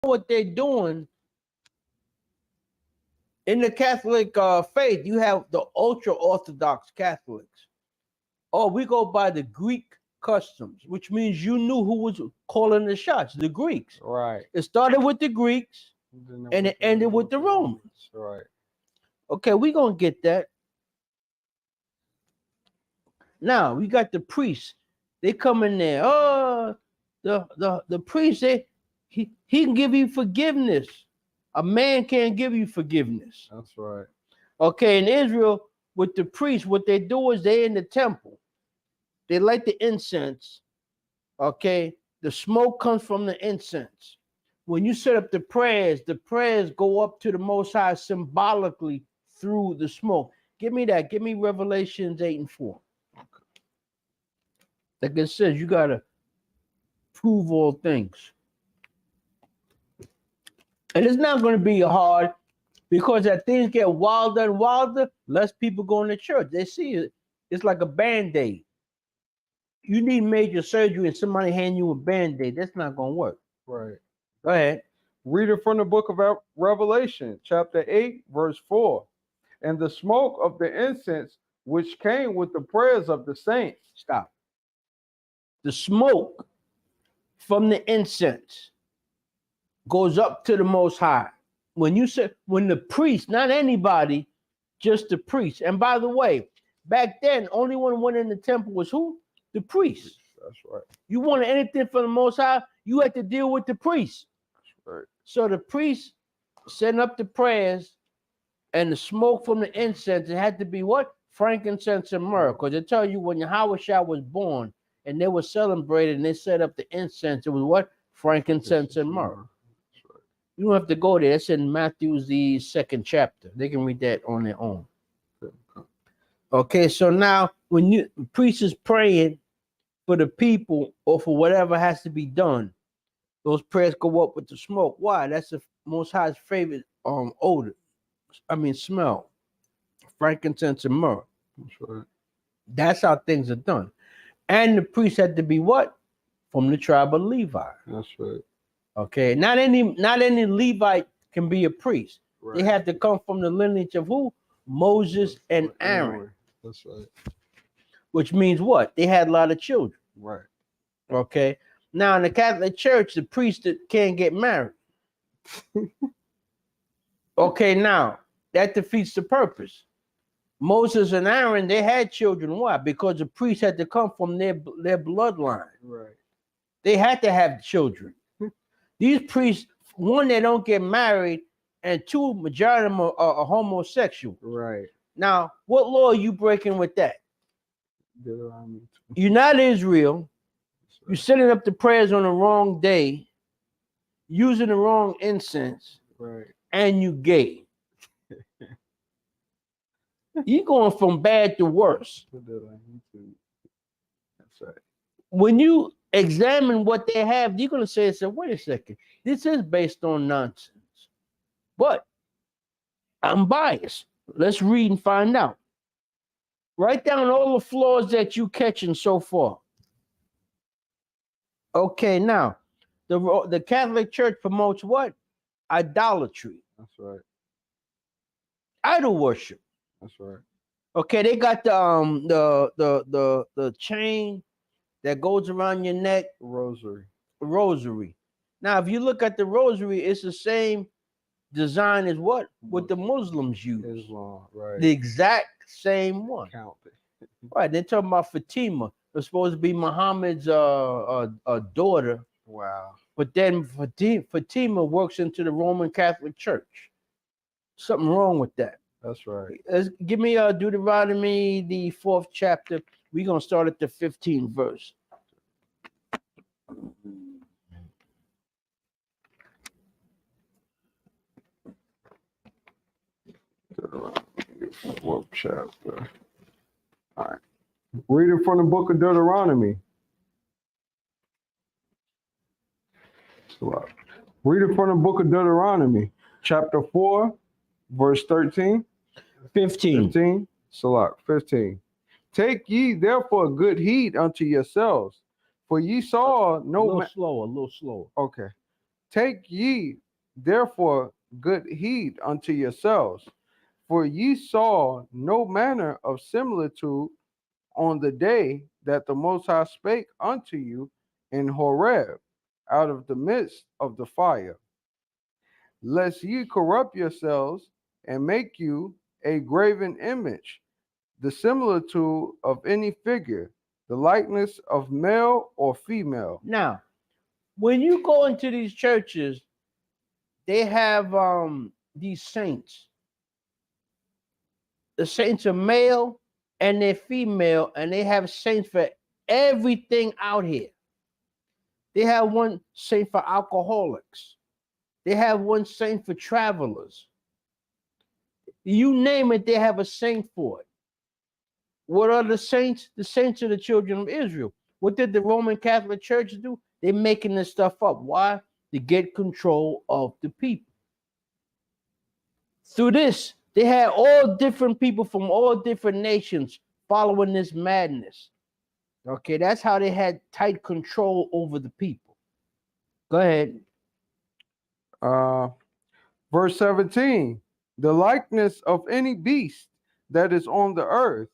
what they're doing in the Catholic faith. You have the ultra Orthodox Catholics. Oh, we go by the Greek customs, which means you knew who was calling the shots, the Greeks. Right. It started with the Greeks and it ended with the Romans. Right. Okay, we're going to get that. Now, we got the priests. They come in there. Oh, the priest, he can give you forgiveness. A man can't give you forgiveness. That's right. Okay, in Israel, with the priests, what they do is they in the temple. They light the incense. Okay, the smoke comes from the incense. When you set up the prayers go up to the Most High symbolically through the smoke. Give me that. Give me Revelations 8 and 4. Like it says, you got to prove all things. And it's not going to be hard because as things get wilder and wilder, less people going to church. They see it. It's like a Band-Aid. You need major surgery and somebody hand you a Band-Aid. That's not going to work. Right. Go ahead. Read it from the book of Revelation, chapter 8, verse 4. And the smoke of the incense which came with the prayers of the saints. Stop. The smoke from the incense goes up to the Most High. When the priest, not anybody, just the priest. And by the way, back then, only one who went in the temple was who? The priest. That's right. You wanted anything from the Most High, you had to deal with the priest. That's right. So the priest setting up the prayers and the smoke from the incense, it had to be what? Frankincense and myrrh. Because they tell you when Yahweh was born and they were celebrated and they set up the incense, it was what? Frankincense and myrrh. Right. You don't have to go there. It's in Matthew's the 2nd chapter. They can read that on their own. Okay, so now when the priest is praying for the people or for whatever has to be done, those prayers go up with the smoke. Why? That's the Most High's favorite smell. Frankincense and myrrh. That's right. That's how things are done. And the priest had to be what? From the tribe of Levi. That's right. Okay, not any Levite can be a priest. Right. They have to come from the lineage of who? Moses and Aaron. That's right. Which means what? They had a lot of children. Right. Okay. Now in the Catholic Church, the priest can't get married. Okay, now that defeats the purpose. Moses and Aaron, they had children. Why? Because the priest had to come from their bloodline. Right. They had to have children. These priests, one, they don't get married, and two, majority of them are homosexual. Right. Now, what law are you breaking with that? Deuteronomy. You're not Israel. Right. You're setting up the prayers on the wrong day, using the wrong incense, right? And you gay. You're going from bad to worse. That's right. When you examine what they have, you're going to say, wait a second, this is based on nonsense. But I'm biased. Let's read and find out. Write down all the flaws that you catching so far. Okay, now, the Catholic Church promotes what? Idolatry. That's right. Idol worship. That's right. Okay, they got the chain that goes around your neck. Rosary. Now, if you look at the rosary, it's the same design as what the Muslims use. Islam, right? The exact same one. Count it. Right. They're talking about Fatima. It's supposed to be Muhammad's daughter. Wow. But then Fatima works into the Roman Catholic Church. Something wrong with that. That's right. Give me Deuteronomy, the 4th chapter. We're going to start at the 15th verse. Deuteronomy, 4th chapter. All right. Read it from the book of Deuteronomy. Read it from the book of Deuteronomy, chapter 4, verse 13. 15. Salak, 15. Take ye therefore good heed unto yourselves, for ye saw no a little slower. Okay. Take ye therefore good heed unto yourselves, for ye saw no manner of similitude on the day that the Most High spake unto you in Horeb out of the midst of the fire, lest ye corrupt yourselves and make you a graven image, the similitude of any figure, the likeness of male or female. Now, when you go into these churches, they have these saints. The saints are male and they're female, and they have saints for everything out here. They have one saint for alcoholics. They have one saint for travelers. You name it, they have a saint for it. What are the saints? The saints are the children of Israel. What did the Roman Catholic Church do? They're making this stuff up. Why? To get control of the people. Through this, they had all different people from all different nations following this madness. Okay, that's how they had tight control over the people. Go ahead. Verse 17, the likeness of any beast that is on the earth,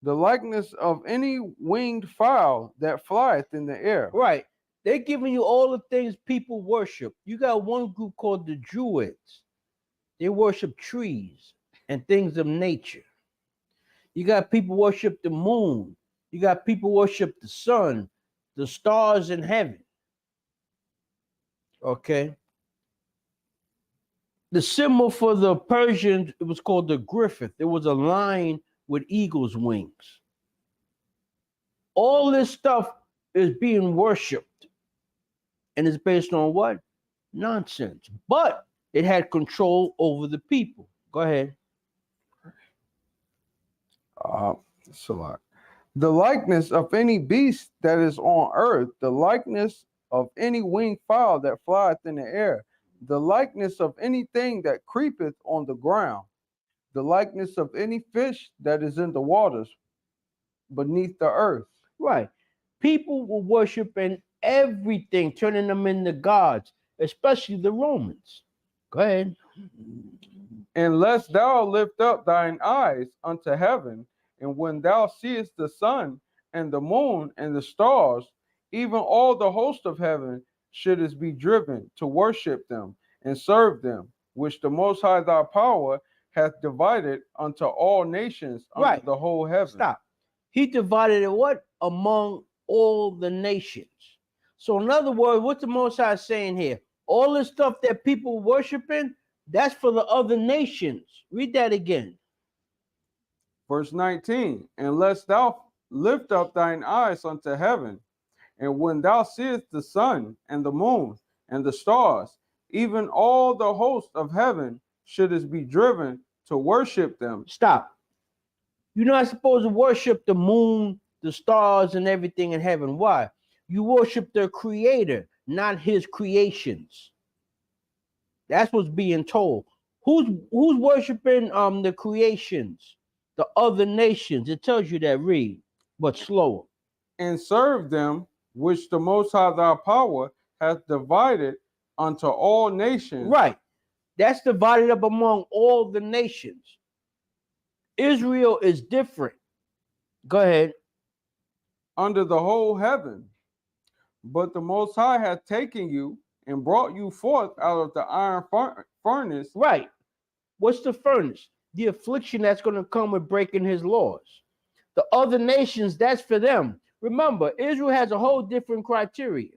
the likeness of any winged fowl that flieth in the air. Right. They're giving you all the things people worship. You got one group called the Druids. They worship trees and things of nature. You got people worship the moon. You got people worship the sun, the stars in heaven. Okay. The symbol for the Persians, it was called the griffith. It was a lion with eagle's wings. All this stuff is being worshipped. And it's based on what? Nonsense. But it had control over the people. Go ahead. Salat. The likeness of any beast that is on earth, the likeness of any winged fowl that flieth in the air, the likeness of anything that creepeth on the ground, the likeness of any fish that is in the waters beneath the earth. Right. People were worshiping everything, turning them into gods, especially the Romans. Go ahead. Unless thou lift up thine eyes unto heaven, and when thou seest the sun and the moon and the stars, even all the host of heaven, shouldest be driven to worship them and serve them, which the Most High thy power hath divided unto all nations under Right. the whole heaven. Stop. He divided it what? Among all the nations. So in other words, what's the Most High saying here? All this stuff that people worshiping, that's for the other nations. Read that again. Verse 19, unless thou lift up thine eyes unto heaven, and when thou seest the sun and the moon and the stars, even all the host of heaven, shouldest be driven to worship them. Stop. You're not supposed to worship the moon, the stars, and everything in heaven. Why? You worship the creator, not his creations. That's what's being told. Who's worshiping the creations? The other nations. It tells you that. Read, but slower. And serve them, which the Most High thy power hath divided unto all nations. Right. That's divided up among all the nations. Israel is different. Go ahead. Under the whole heaven. But the Most High hath taken you and brought you forth out of the iron furnace. Right. What's the furnace? The affliction that's going to come with breaking his laws. The other nations, that's for them. Remember, Israel has a whole different criteria.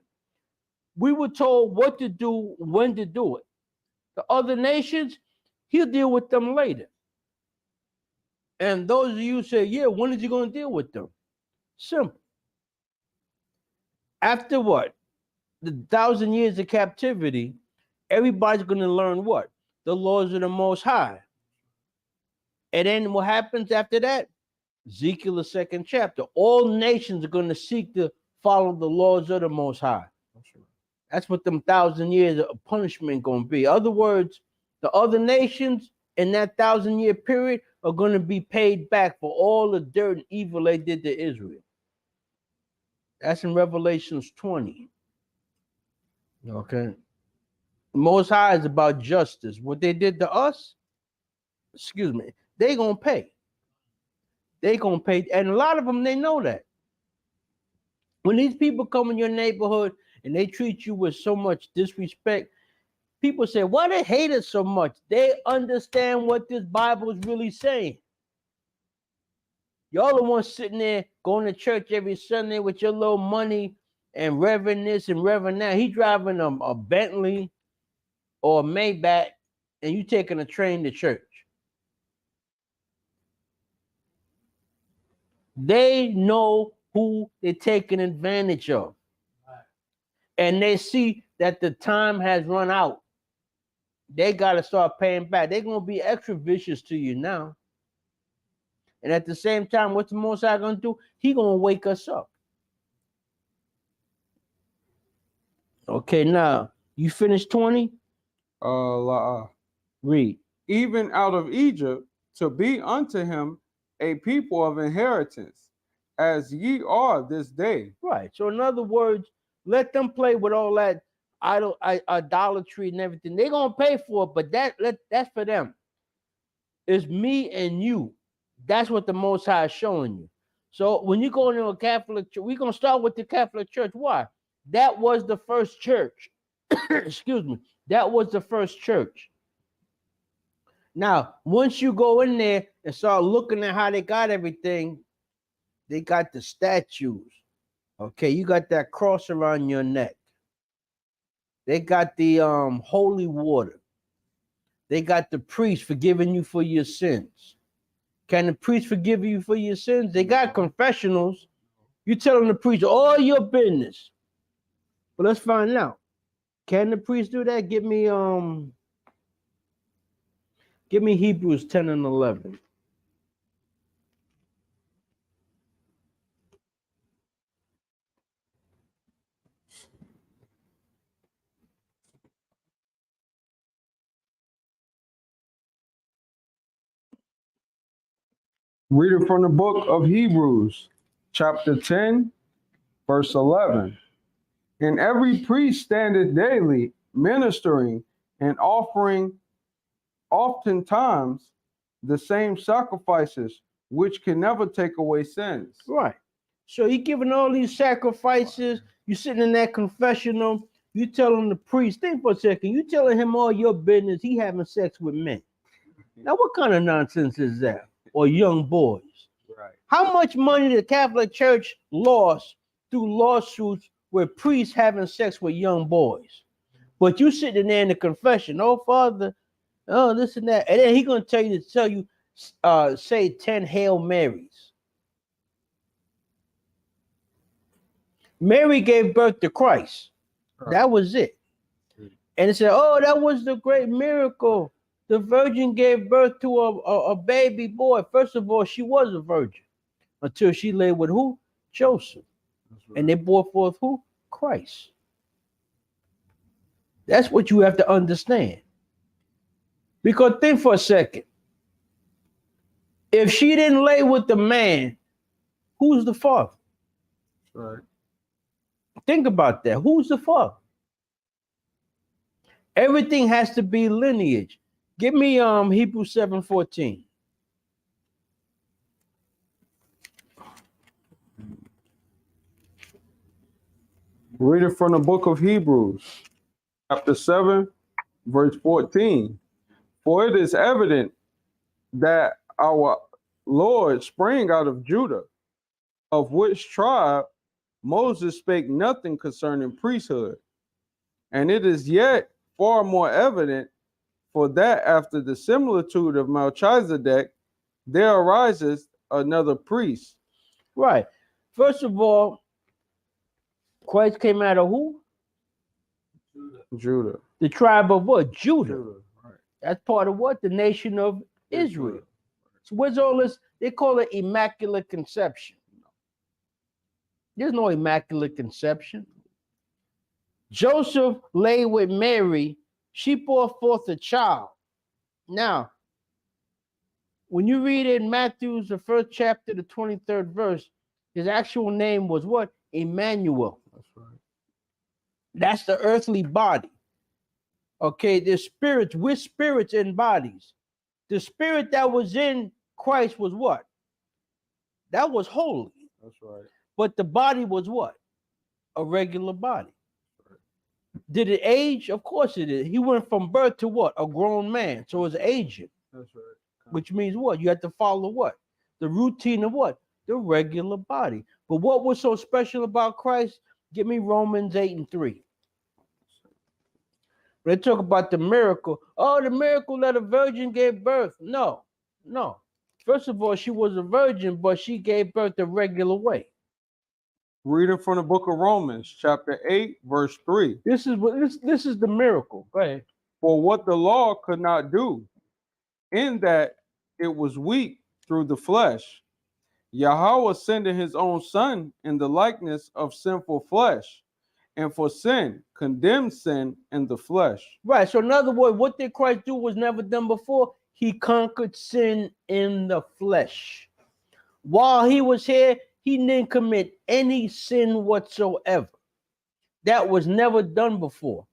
We were told what to do, when to do it. The other nations, he'll deal with them later. And those of you who say, yeah, when is he going to deal with them? Simple. After what? The 1,000 years of captivity, everybody's going to learn what? The laws of the Most High. And then what happens after that? Ezekiel, the 2nd chapter. All nations are going to seek to follow the laws of the Most High. That's what them 1,000 years of punishment going to be. In other words, the other nations in that 1,000-year period are going to be paid back for all the dirt and evil they did to Israel. That's in Revelations 20. Okay. Most High is about justice. What they did to us, excuse me, they gonna pay. They gonna pay, and a lot of them they know that. When these people come in your neighborhood and they treat you with so much disrespect, people say, "Why they hate us so much?" They understand what this Bible is really saying. Y'all the ones sitting there going to church every Sunday with your little money and Reverend this and Reverend that. He driving a Bentley or a Maybach, and you taking a train to church. They know who they're taking advantage of. And they see that the time has run out. They got to start paying back. They're going to be extra vicious to you now. And at the same time, what's the Most High going to do? He going to wake us up. Okay, now, you finished 20? Read. Even out of Egypt, to be unto him a people of inheritance, as ye are this day. Right. So in other words, let them play with all that idolatry and everything. They're going to pay for it, but that's for them. It's me and you. That's what the Most High is showing you. So when you go into a Catholic church, we're going to start with the Catholic Church. Why? That was the first church. Excuse me. That was the first church. Now, once you go in there and start looking at how they got everything, they got the statues. Okay, you got that cross around your neck. They got the holy water. They got the priest forgiving you for your sins. Can the priest forgive you for your sins? They got confessionals. You telling the priest all your business. But let's find out. Can the priest do that? Give me Hebrews 10 and 11. Reading from the book of Hebrews, chapter 10, verse 11. And every priest standeth daily ministering and offering oftentimes the same sacrifices, which can never take away sins. Right. So you giving all these sacrifices, you sitting in that confessional, you telling the priest, think for a second, you telling him all your business, he having sex with men. Now what kind of nonsense is that? Or young boys? Right. How much money the Catholic Church lost through lawsuits with priests having sex with young boys? But you sitting there in the confession, oh Father, oh this and that, and then he gonna tell you say 10 Hail Marys. Mary gave birth to Christ. Right. That was it. And it said, oh, that was the great miracle. The virgin gave birth to a baby boy. First of all, she was a virgin until she lay with who? Joseph. Right. And they brought forth who? Christ. That's what you have to understand. Because think for a second. If she didn't lay with the man, who's the father? Right. Think about that. Who's the father? Everything has to be lineage. Give me Hebrews 7:14. Reading from the book of Hebrews, chapter 7, verse 14. For it is evident that our Lord sprang out of Judah, of which tribe Moses spake nothing concerning priesthood. And it is yet far more evident, for that after the similitude of Melchizedek, there arises another priest. Right. First of all, Christ came out of who? Judah. The tribe of what? Judah. Right. That's part of what? The nation of Israel. So where's all this? They call it immaculate conception. There's no immaculate conception. Joseph lay with Mary. She brought forth a child. Now, when you read in Matthew, the first chapter, the 23rd verse, his actual name was what? Emmanuel. That's right. That's the earthly body. Okay, the spirits, we're spirits in bodies. The spirit that was in Christ was what? That was holy. That's right. But the body was what? A regular body. Did it age? Of course it did. He went from birth to what? A grown man. So it's aging. That's right. Which means what? You have to follow what? The routine of what? The regular body. But what was so special about Christ? Give me Romans 8:3. When they talk about the miracle, oh, the miracle that a virgin gave birth. No, no. First of all, she was a virgin, but she gave birth the regular way. Reading from the book of Romans, chapter 8, verse 3. This is what this is the miracle. Go ahead. For what the law could not do, in that it was weak through the flesh, Yahweh sending his own son in the likeness of sinful flesh, and for sin, condemned sin in the flesh. Right. So in other words, what did Christ do was never done before? He conquered sin in the flesh. While he was here, he didn't commit any sin whatsoever. That was never done before.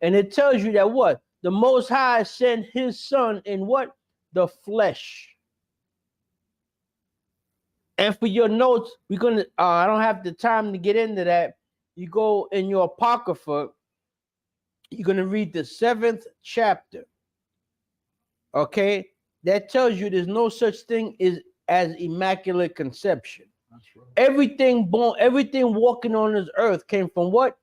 And it tells you that what? The Most High sent his son in what? The flesh. And for your notes, we're gonna I don't have the time to get into that. You go in your Apocrypha, you're gonna read the 7th chapter. Okay, that tells you there's no such thing as immaculate conception. Right. Everything born, everything walking on this earth came from what?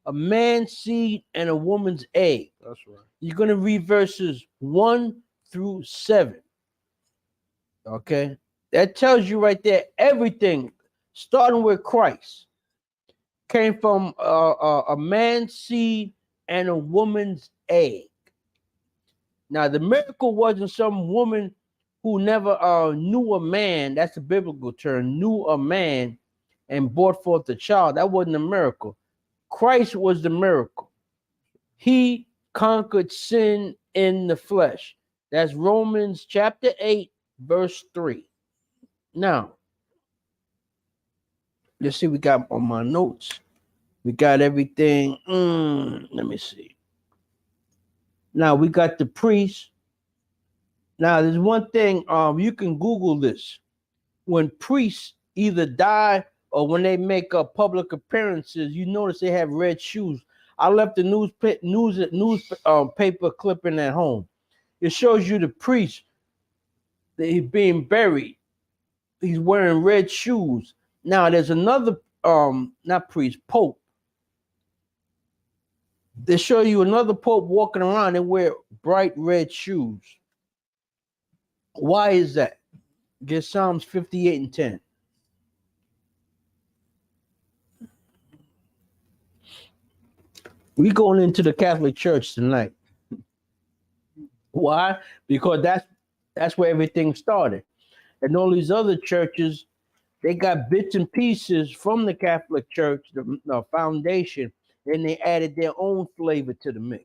A man's seed and a woman's egg. That's right. You're gonna read verses 1-7. Okay, that tells you right there everything, starting with Christ, came from a man's seed and a woman's egg. Now, the miracle wasn't some woman who never knew a man. That's a biblical term. Knew a man and brought forth a child. That wasn't a miracle. Christ was the miracle. He conquered sin in the flesh. That's Romans chapter 8, verse 3. Now, let's see, we got on my notes. We got everything. Let me see. Now, we got the priest. Now, there's one thing, you can Google this. When priests either die or when they make public appearances, you notice they have red shoes. I left the newspaper clipping at home. It shows you the priest that he's being buried. He's wearing red shoes. Now, there's another, not priest, pope. They show you another pope walking around and wear bright red shoes. Why is that? Get Psalms 58:10. We going into the Catholic Church tonight. Why? Because that's where everything started. And all these other churches, they got bits and pieces from the Catholic Church, the foundation, and they added their own flavor to the mix.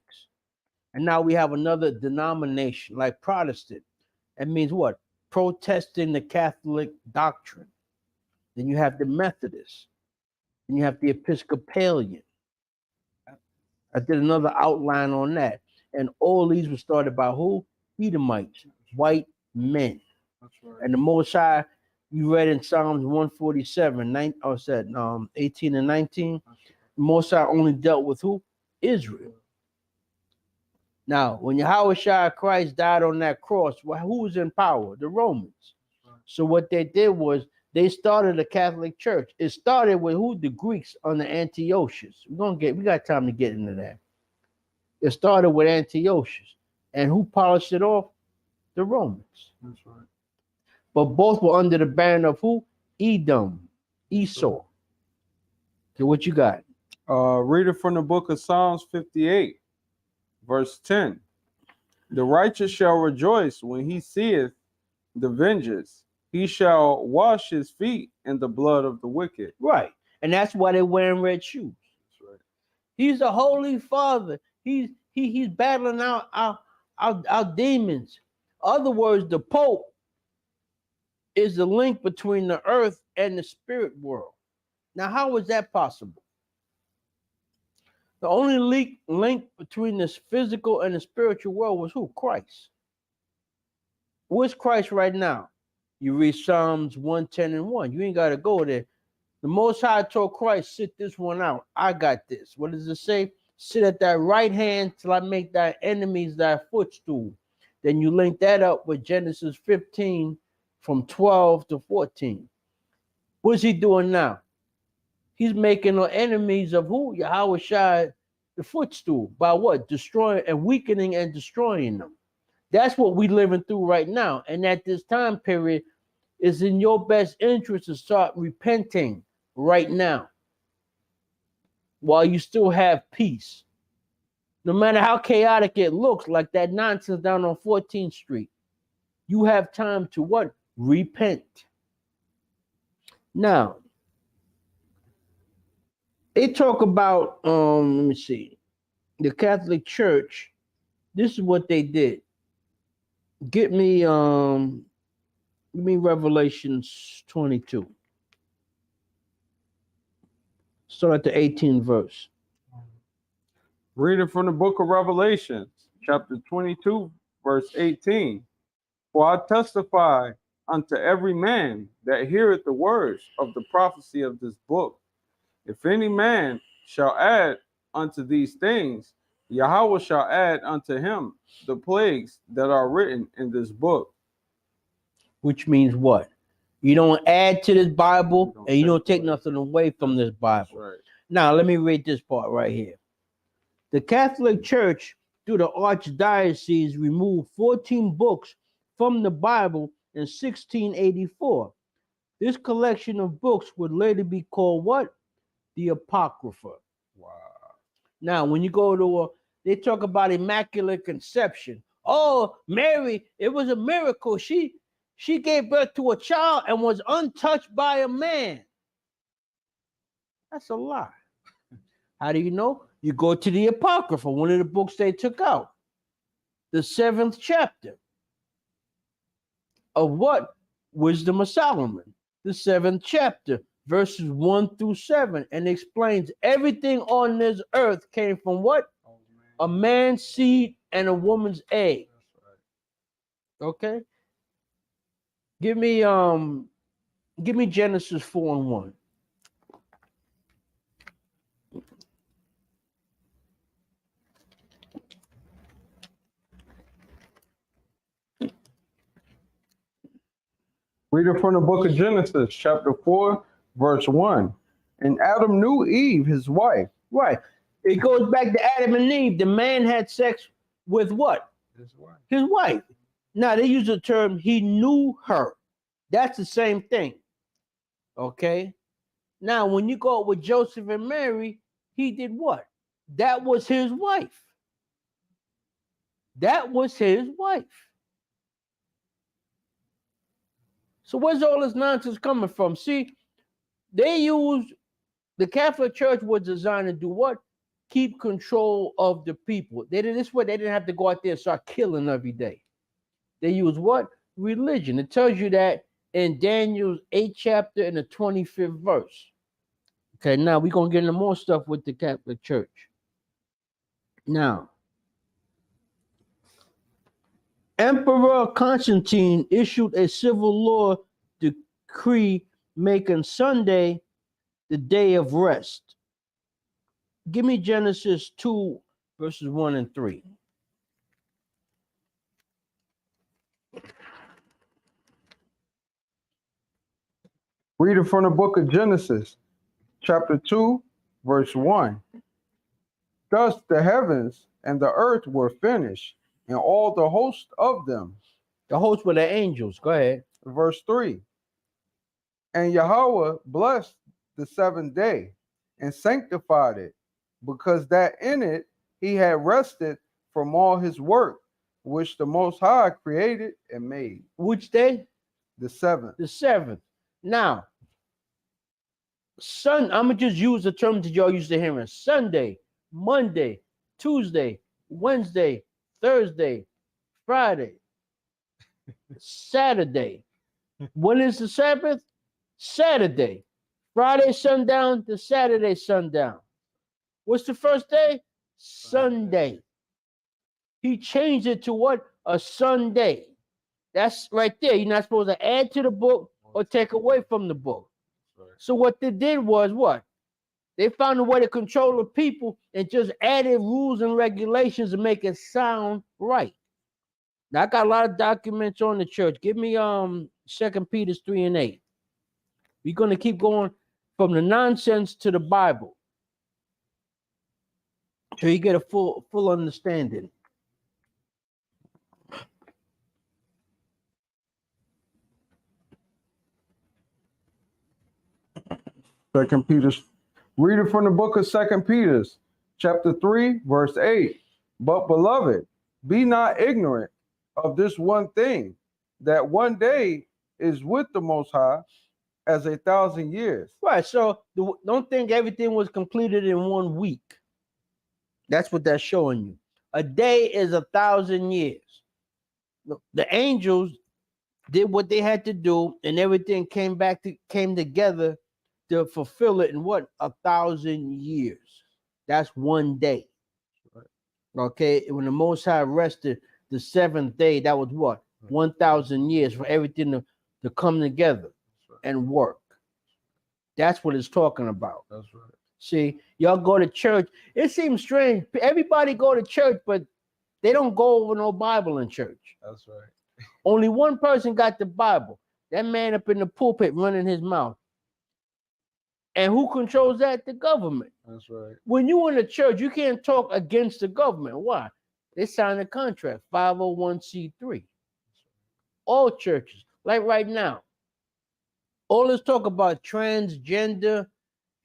And now we have another denomination like Protestant. That means what? Protesting the Catholic doctrine. Then you have the Methodist. Then you have the Episcopalian. I did another outline on that. And all these were started by who? Edomites, white men. That's right. And the Most High, you read in Psalms 147, 18 and 19. The Most High only dealt with who? Israel. Now, when Yahweh Christ died on that cross, who was in power? The Romans. So what they did was they started a Catholic Church. It started with who? The Greeks under Antiochus. We got time to get into that. It started with Antiochus. And who polished it off? The Romans. That's right. But both were under the banner of who? Edom, Esau. Okay, what you got? Reading from the book of Psalms 58, verse 10. The righteous shall rejoice when he seeth the vengeance. He shall wash his feet in the blood of the wicked. Right. And that's why they're wearing red shoes. That's right. He's a holy father. He's battling out our demons. In other words, the Pope is the link between the earth and the spirit world. Now, how is that possible? The only link between this physical and the spiritual world was who? Christ. Where's Christ right now? You read Psalms 110 and 1. You ain't got to go there. The Most High told Christ, sit this one out. I got this. What does it say? Sit at thy right hand till I make thy enemies thy footstool. Then you link that up with Genesis 15 from 12 to 14. What's he doing now? He's making the enemies of who? Yahweh Shai the footstool. By what? Destroying and weakening and destroying them. That's what we're living through right now. And at this time period, it's in your best interest to start repenting right now while you still have peace. No matter how chaotic it looks, like that nonsense down on 14th Street, you have time to what? Repent. Now, they talk about, let me see, the Catholic Church. This is what they did. Give me Revelations 22. Start at the 18th verse. Reading from the book of Revelations, chapter 22, verse 18. For I testify unto every man that heareth the words of the prophecy of this book. If any man shall add unto these things, Yahweh shall add unto him the plagues that are written in this book. Which means what? You don't add to this Bible and you don't take nothing away from this Bible. Right. Now, let me read this part right here. The Catholic Church, through the Archdiocese, removed 14 books from the Bible in 1684. This collection of books would later be called what? The Apocrypha. Wow. Now, when you go to they talk about Immaculate Conception. Oh, Mary, it was a miracle. She gave birth to a child and was untouched by a man. That's a lie. How do you know? You go to the Apocrypha, one of the books they took out. The 7th chapter of what? Wisdom of Solomon. The 7th chapter, verses 1 through 7, and explains everything on this earth came from what? A man's seed and a woman's egg. Okay? Give me Genesis 4 and 1. Reading from the book of Genesis, chapter 4, verse 1. And Adam knew Eve, his wife. Right. It goes back to Adam and Eve. The man had sex with what? His wife. His wife. Now, they use the term, he knew her. That's the same thing. Okay? Now, when you go with Joseph and Mary, he did what? That was his wife. That was his wife. So where's all this nonsense coming from? See, the Catholic Church was designed to do what? Keep control of the people. They did this way. They didn't have to go out there and start killing every day. They use what? Religion. It tells you that in Daniel's 8th chapter and the 25th verse. Okay, now we're going to get into more stuff with the Catholic Church. Now, Emperor Constantine issued a civil law decree making Sunday the day of rest. Give me Genesis 2, verses 1 and 3. Reading from the book of Genesis, chapter 2, verse 1. Thus the heavens and the earth were finished, and all the host of them. The hosts were the angels. Go ahead. Verse 3. And Yahweh blessed the seventh day and sanctified it, because that in it he had rested from all his work, which the Most High created and made. Which day? The seventh. The 7th. Now, I'm going to just use the term that y'all used to hearing. Sunday, Monday, Tuesday, Wednesday, Thursday, Friday, Saturday. When is the Sabbath? Saturday. Friday sundown to Saturday sundown. What's the first day? Sunday. He changed it to what? A Sunday. That's right there. You're not supposed to add to the book or take away from the book. So what they did was what? They found a way to control the people and just added rules and regulations to make it sound right. Now I got a lot of documents on the church. Give me 2 Peter 3 and 8. We're gonna keep going from the nonsense to the Bible. So you get a full understanding. Second Peter's, read it from the book of Second Peter's, chapter 3, verse 8. But beloved, be not ignorant of this one thing, that one day is with the Most High as 1,000 years. Right. So don't think everything was completed in 1 week. That's what that's showing you. A day is 1,000 years. The angels did what they had to do, and everything came together to fulfill it in what? 1,000 years. That's 1 day. Okay. When the Most High rested the 7th day, that was what? 1,000 years for everything to come together and work. That's what it's talking about. That's right. See, y'all go to church. It seems strange. Everybody go to church, but they don't go over no Bible in church. That's right. Only one person got the Bible. That man up in the pulpit running his mouth. And who controls that? The government. That's right. When you in the church, you can't talk against the government. Why? They signed a contract, 501c3. All churches, like right now, all this talk about transgender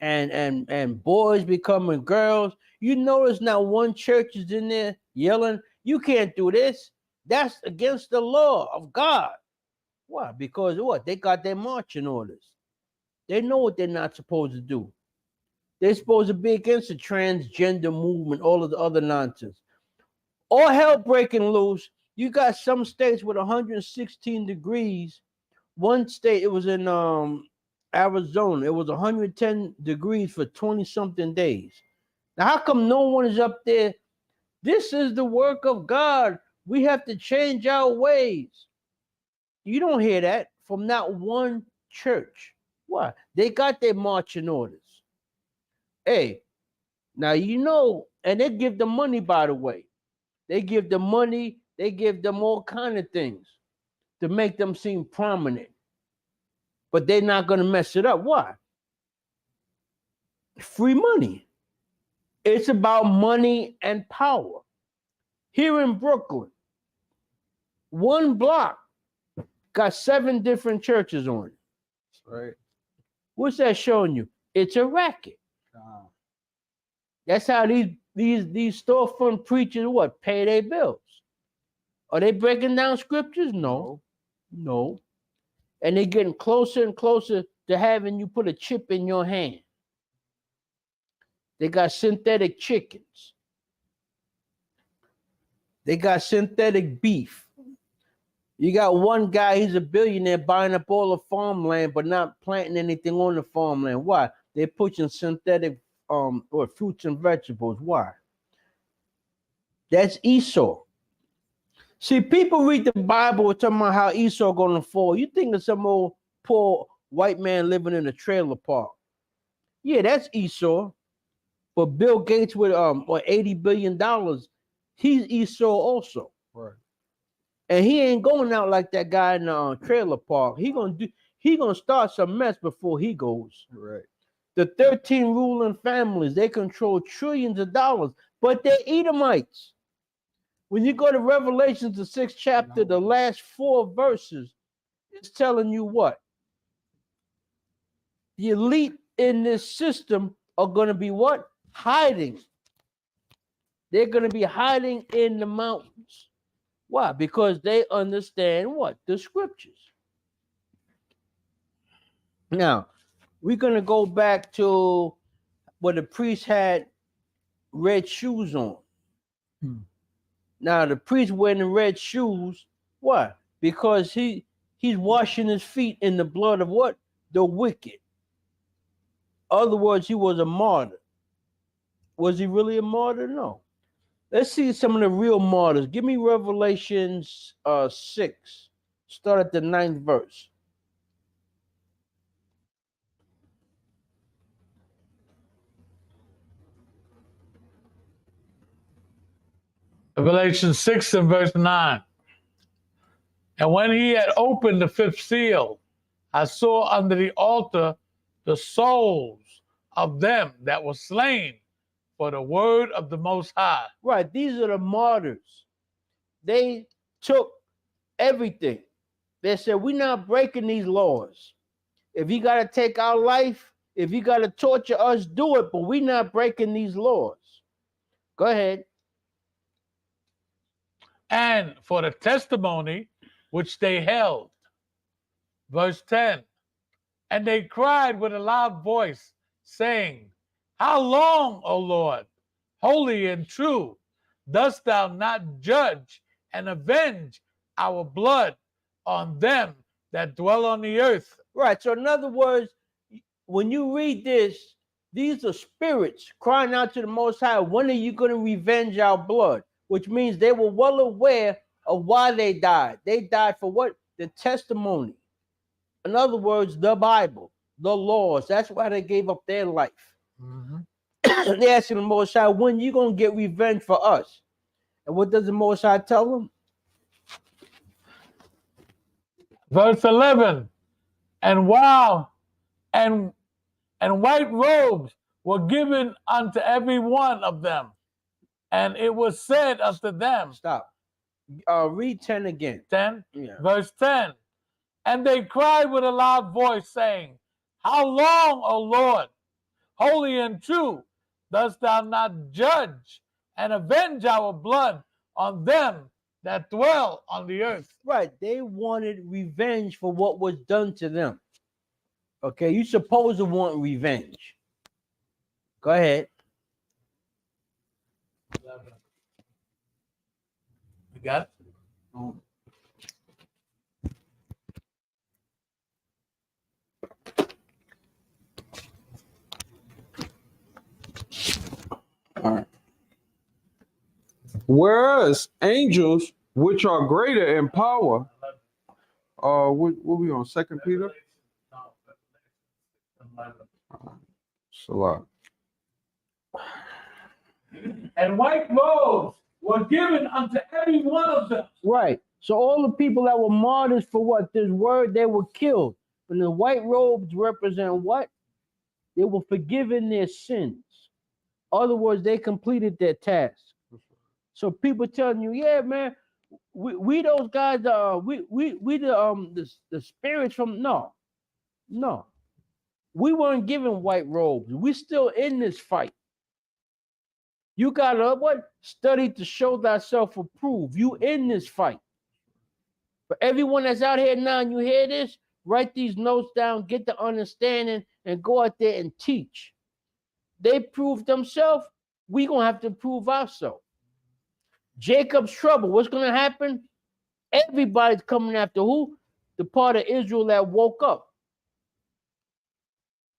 and boys becoming girls. You notice now one church is in there yelling, you can't do this. That's against the law of God. Why? Because what? They got their marching orders. They know what they're not supposed to do. They're supposed to be against the transgender movement, all of the other nonsense. All hell breaking loose. You got some states with 116 degrees. One state, it was in Arizona. It was 110 degrees for 20-something days. Now, how come no one is up there? This is the work of God. We have to change our ways. You don't hear that from not one church. Why? They got their marching orders. Hey, now you know, and they give them money, by the way. They give them money. They give them all kind of things to make them seem prominent. But they're not going to mess it up. Why? Free money. It's about money and power. Here in Brooklyn, one block got 7 different churches on it. Right. What's that showing you? It's a racket. That's how these storefront preachers what? Pay their bills. Are they breaking down scriptures? No. And they're getting closer and closer to having you put a chip in your hand. They got synthetic chickens. They got synthetic beef. You got one guy, he's a billionaire, buying up all the farmland, but not planting anything on the farmland. Why? They're pushing synthetic or fruits and vegetables. Why? That's Esau. See, people read the Bible talking about how Esau gonna fall. You think of some old poor white man living in a trailer park. Yeah, that's Esau. But Bill Gates with or $80 billion, he's Esau also. Right. And he ain't going out like that guy in the trailer park. He gonna start some mess before he goes. Right. The 13 ruling families, they control trillions of dollars, but they're Edomites. When you go to Revelations, the 6th chapter, the last 4 verses, it's telling you what? The elite in this system are going to be what? Hiding. They're going to be hiding in the mountains. Why? Because they understand what? The scriptures. Now, we're going to go back to where the priest had red shoes on. Now, the priest wearing the red shoes, why? Because he's washing his feet in the blood of what? The wicked. In other words, he was a martyr. Was he really a martyr? No. Let's see some of the real martyrs. Give me Revelations 6. Start at the 9th verse. Revelation 6 and verse 9. And when he had opened the fifth seal, I saw under the altar the souls of them that were slain for the word of the Most High. Right, these are the martyrs. They took everything. They said, we're not breaking these laws. If you got to take our life, if you got to torture us, do it, but we're not breaking these laws. Go ahead. And for the testimony which they held. Verse 10. And they cried with a loud voice, saying, How long, O Lord, holy and true, dost thou not judge and avenge our blood on them that dwell on the earth? Right. So in other words, when you read this, these are spirits crying out to the Most High, when are you going to revenge our blood? Which means they were well aware of why they died. They died for what? The testimony. In other words, the Bible, the laws. That's why they gave up their life. Mm-hmm. They asking the Most High, when you going to get revenge for us? And what does the Most High tell them? Verse 11. And while and white robes were given unto every one of them, and it was said unto them. Stop. Read 10 again. 10. Yeah. Verse 10. And they cried with a loud voice, saying, How long, O Lord, holy and true, dost thou not judge and avenge our blood on them that dwell on the earth? Right. They wanted revenge for what was done to them. Okay, you supposed to want revenge. Go ahead. You got it? All right. Whereas angels, which are greater in power, what we on? 2 Peter. Salah. And white robes were given unto every one of them. Right. So all the people that were martyrs for what? This word, they were killed. And the white robes represent what? They were forgiven their sins. In other words, they completed their task. So people telling you, yeah, man, we those guys, we the spirits from no. We weren't given white robes. We still in this fight. You gotta what? Study to show thyself approved. You in this fight. For everyone that's out here now, and you hear this, write these notes down, get the understanding, and go out there and teach. They proved themselves. We gonna have to prove ourselves. Jacob's trouble. What's gonna happen? Everybody's coming after who? The part of Israel that woke up.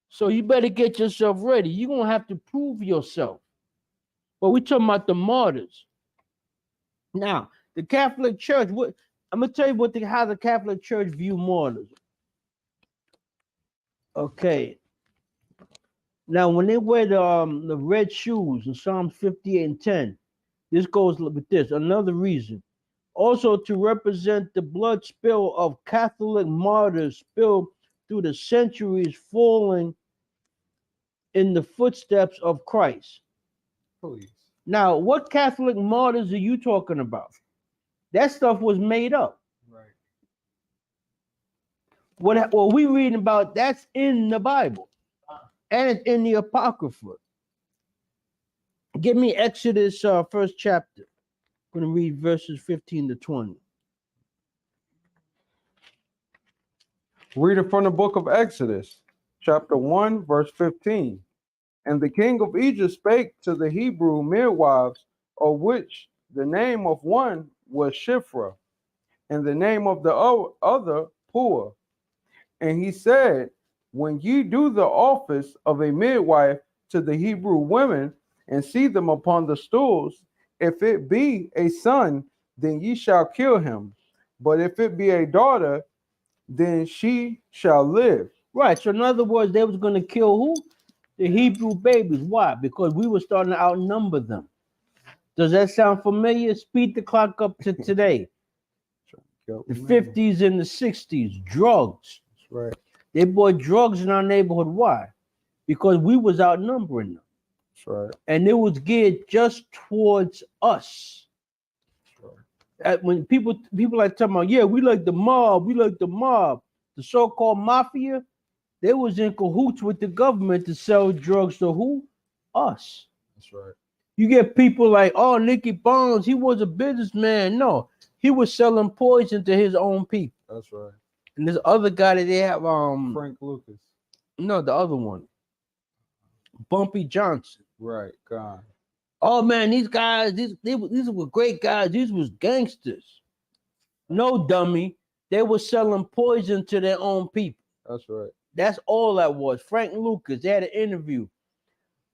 So you better get yourself ready. You're gonna have to prove yourself. But we're talking about the martyrs. Now, the Catholic Church, I'm gonna tell you how the Catholic Church view martyrs. Okay. Now, when they wear the red shoes in Psalms 58 and 10, this goes with this. Another reason. Also to represent the blood spill of Catholic martyrs spilled through the centuries, falling in the footsteps of Christ. Please. Now, what Catholic martyrs are you talking about? That stuff was made up. Right. What we reading about, that's in the Bible. And it's in the Apocrypha. Give me Exodus first chapter. I'm going to read verses 15 to 20. Reading from the book of Exodus, chapter 1, verse 15. And the king of Egypt spake to the Hebrew midwives, of which the name of one was Shiphrah, and the name of the other Puah. And he said, when ye do the office of a midwife to the Hebrew women, and see them upon the stools. If it be a son, then ye shall kill him. But if it be a daughter, then she shall live. Right. So in other words, they was going to kill who? The Hebrew babies. Why? Because we were starting to outnumber them. Does that sound familiar? Speed the clock up to today. The 50s and the 60s. Drugs. That's right. They bought drugs in our neighborhood. Why? Because we was outnumbering them. That's right. And it was geared just towards us. When people like talking about, yeah, we like the mob, the so-called mafia, they was in cahoots with the government to sell drugs to who? Us. That's right. You get people like, oh, Nicky Barnes, he was a businessman. No, he was selling poison to his own people. That's right. And this other guy that they have, Frank Lucas. no, the other one, Bumpy Johnson. Right, God. Oh man, these guys, these were great guys. These was gangsters. No, dummy. They were selling poison to their own people. That's right. That's all that was. Frank Lucas, they had an interview.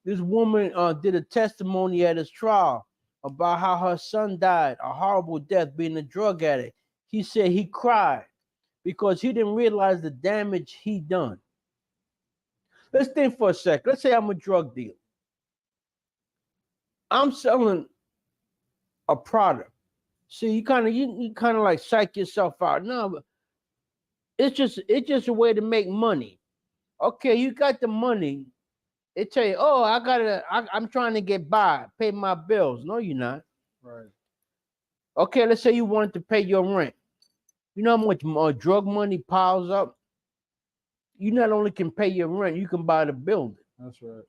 This woman did a testimony at his trial about how her son died, a horrible death, being a drug addict. He said he cried because he didn't realize the damage he done. Let's think for a sec. Let's say I'm a drug dealer. I'm selling a product. See, you kind of like psych yourself out. No, but it's just a way to make money. Okay, you got the money. They tell you, oh, I'm trying to get by, pay my bills. No, you're not. Right. Okay, let's say you wanted to pay your rent. You know how much drug money piles up? You not only can pay your rent, you can buy the building. That's right.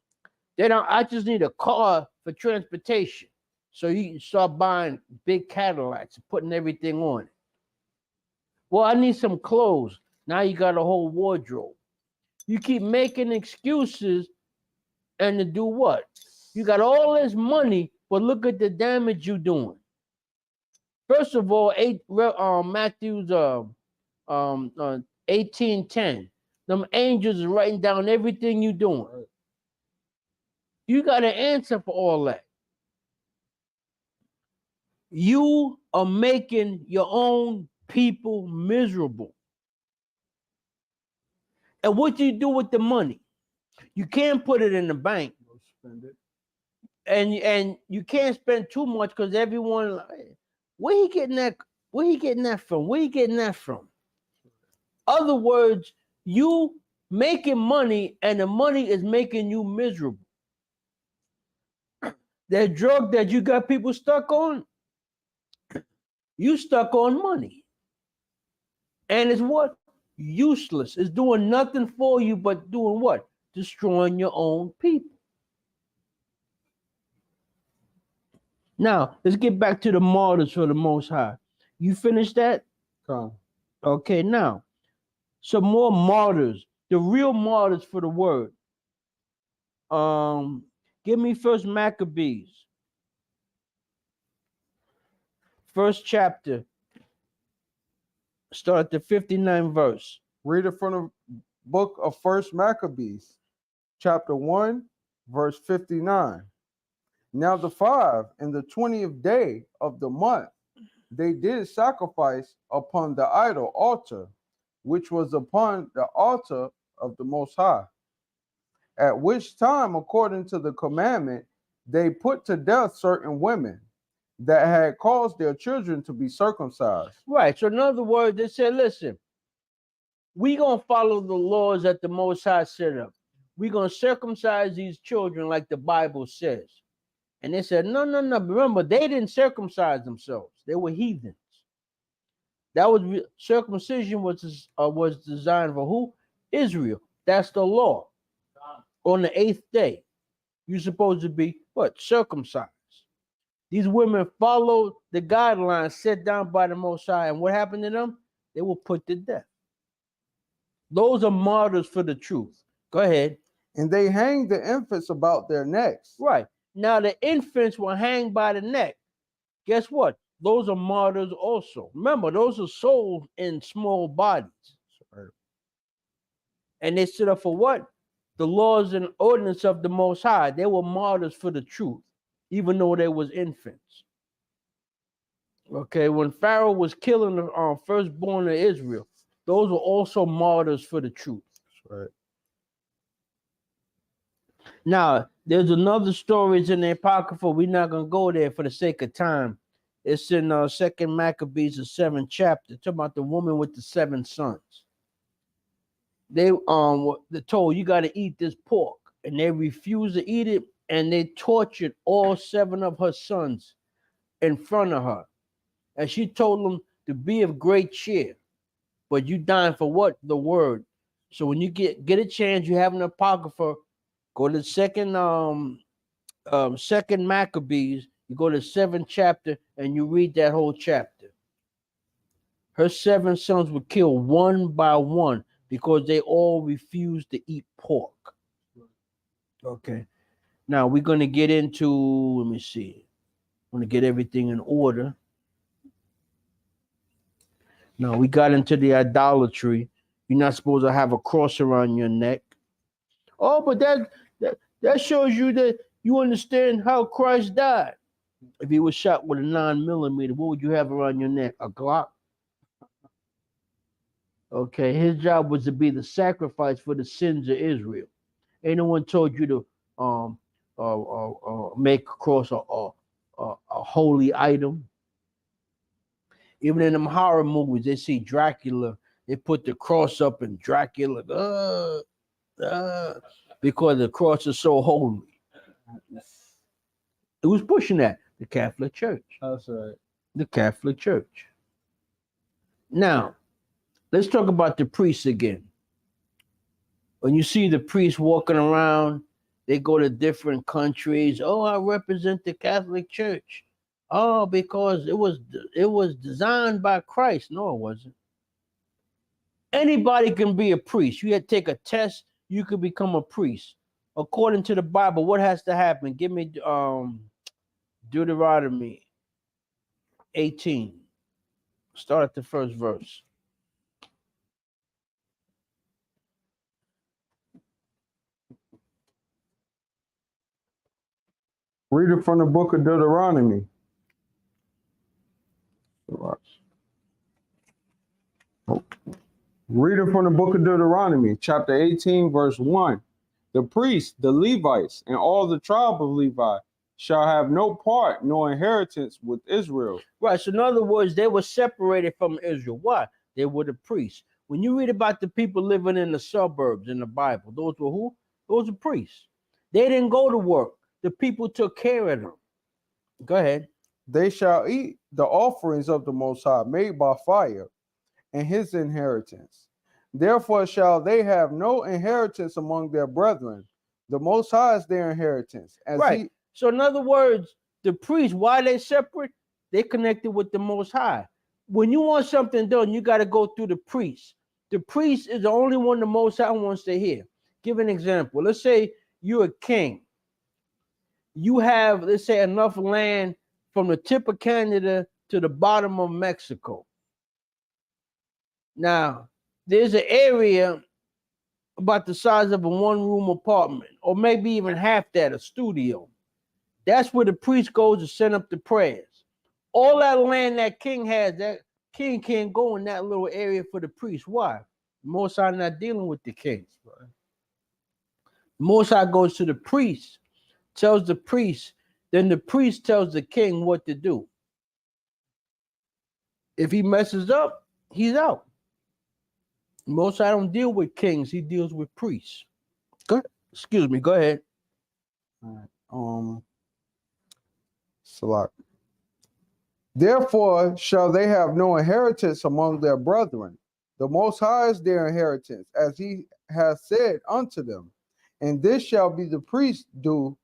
I just need a car for transportation. So you can start buying big Cadillacs and putting everything on it. Well, I need some clothes. Now you got a whole wardrobe. You keep making excuses, and to do what? You got all this money, but look at the damage you're doing. First of all, Matthew's 18:10. Them angels are writing down everything you're doing. Right. You got an answer for all that. You are making your own people miserable. And what do you do with the money? You can't put it in the bank. Go spend it. And you can't spend too much because everyone, where he getting that from? Other words, you making money and the money is making you miserable. That drug that you got people stuck on, you stuck on money. And it's what? Useless. It's doing nothing for you but doing what? Destroying your own people. Now, let's get back to the martyrs for the Most High. You finished that? Come. Okay, now, some more martyrs. The real martyrs for the word. Give me first Maccabees. First chapter. Start at the 59th verse. Read it from the book of First Maccabees, chapter 1, verse 59. Now the 5 and the 20th day of the month, they did sacrifice upon the idol altar, which was upon the altar of the Most High. At which time, according to the commandment, they put to death certain women that had caused their children to be circumcised. Right. So in other words, they said, listen, we gonna follow the laws that the Most High set up. We're gonna circumcise these children like the Bible says. And they said, no. Remember, they didn't circumcise themselves. They were heathens. That was circumcision was designed for who? Israel. That's the law. On the 8th day, you're supposed to be what? Circumcised. These women followed the guidelines set down by the Most High, and what happened to them? They were put to death. Those are martyrs for the truth. Go ahead. And they hanged the infants about their necks. Right. Now the infants were hanged by the neck. Guess what? Those are martyrs also. Remember, those are souls in small bodies. Right. And they stood up for what? the laws and ordinance of the Most High. They were martyrs for the truth, even though they was infants. Okay, when Pharaoh was killing the firstborn of Israel, those were also martyrs for the truth. Right. Now, there's another stories in the Apocrypha. We're not gonna go there for the sake of time. It's in Second Maccabees, the 7th chapter, talking about the woman with the 7 sons. They told you got to eat this pork, and they refused to eat it, and they tortured all 7 of her sons in front of her, and she told them to be of great cheer. But you dying for what? The word. So when you get a chance, you have an Apocrypha, go to Second Maccabees, you go to 7th chapter, and you read that whole chapter. Her 7 sons were killed one by one because they all refused to eat pork. Okay. Now we're going to get into, let me see. I'm going to get everything in order. Now we got into the idolatry. You're not supposed to have a cross around your neck. Oh, but that shows you that you understand how Christ died. If he was shot with a 9mm, what would you have around your neck? A Glock? Okay, his job was to be the sacrifice for the sins of Israel. Ain't no one told you to make a cross a holy item. Even in them horror movies, they see Dracula, they put the cross up and Dracula, because the cross is so holy. Who's pushing that? The Catholic Church. That's right. The Catholic Church. Now, let's talk about the priests again. When you see the priests walking around, they go to different countries. Oh, I represent the Catholic Church. Oh, because it was designed by Christ. No, it wasn't. Anybody can be a priest. You had to take a test, you could become a priest. According to the Bible, what has to happen? Give me Deuteronomy 18. Start at the first verse. Read it from the book of Deuteronomy. Read it from the book of Deuteronomy, chapter 18, verse 1. The priests, the Levites, and all the tribe of Levi shall have no part nor inheritance with Israel. Right. So in other words, they were separated from Israel. Why? They were the priests. When you read about the people living in the suburbs in the Bible, those were who? Those were priests. They didn't go to work. The people took care of them. Go ahead. They shall eat the offerings of the Most High made by fire, and his inheritance. Therefore shall they have no inheritance among their brethren. The Most High is their inheritance. Right. So in other words, the priests, why they separate? They connected with the Most High. When you want something done, you got to go through the priest. The priest is the only one the Most High wants to hear. Give an example. Let's say you're a king. You have, let's say, enough land from the tip of Canada to the bottom of Mexico. Now, there's an area about the size of a one-room apartment, or maybe even half that, a studio. That's where the priest goes to send up the prayers. All that land that king has, that king can't go in that little area for the priest. Why? The Most High not dealing with the kings. Right? The Most High goes to the priest, tells the priest, then the priest tells the king what to do. If he messes up, he's out. Most High don't deal with kings, he deals with priests. Excuse me, go ahead. All right. Salat. Therefore shall they have no inheritance among their brethren. The Most High is their inheritance, as he has said unto them. And this shall be the priest do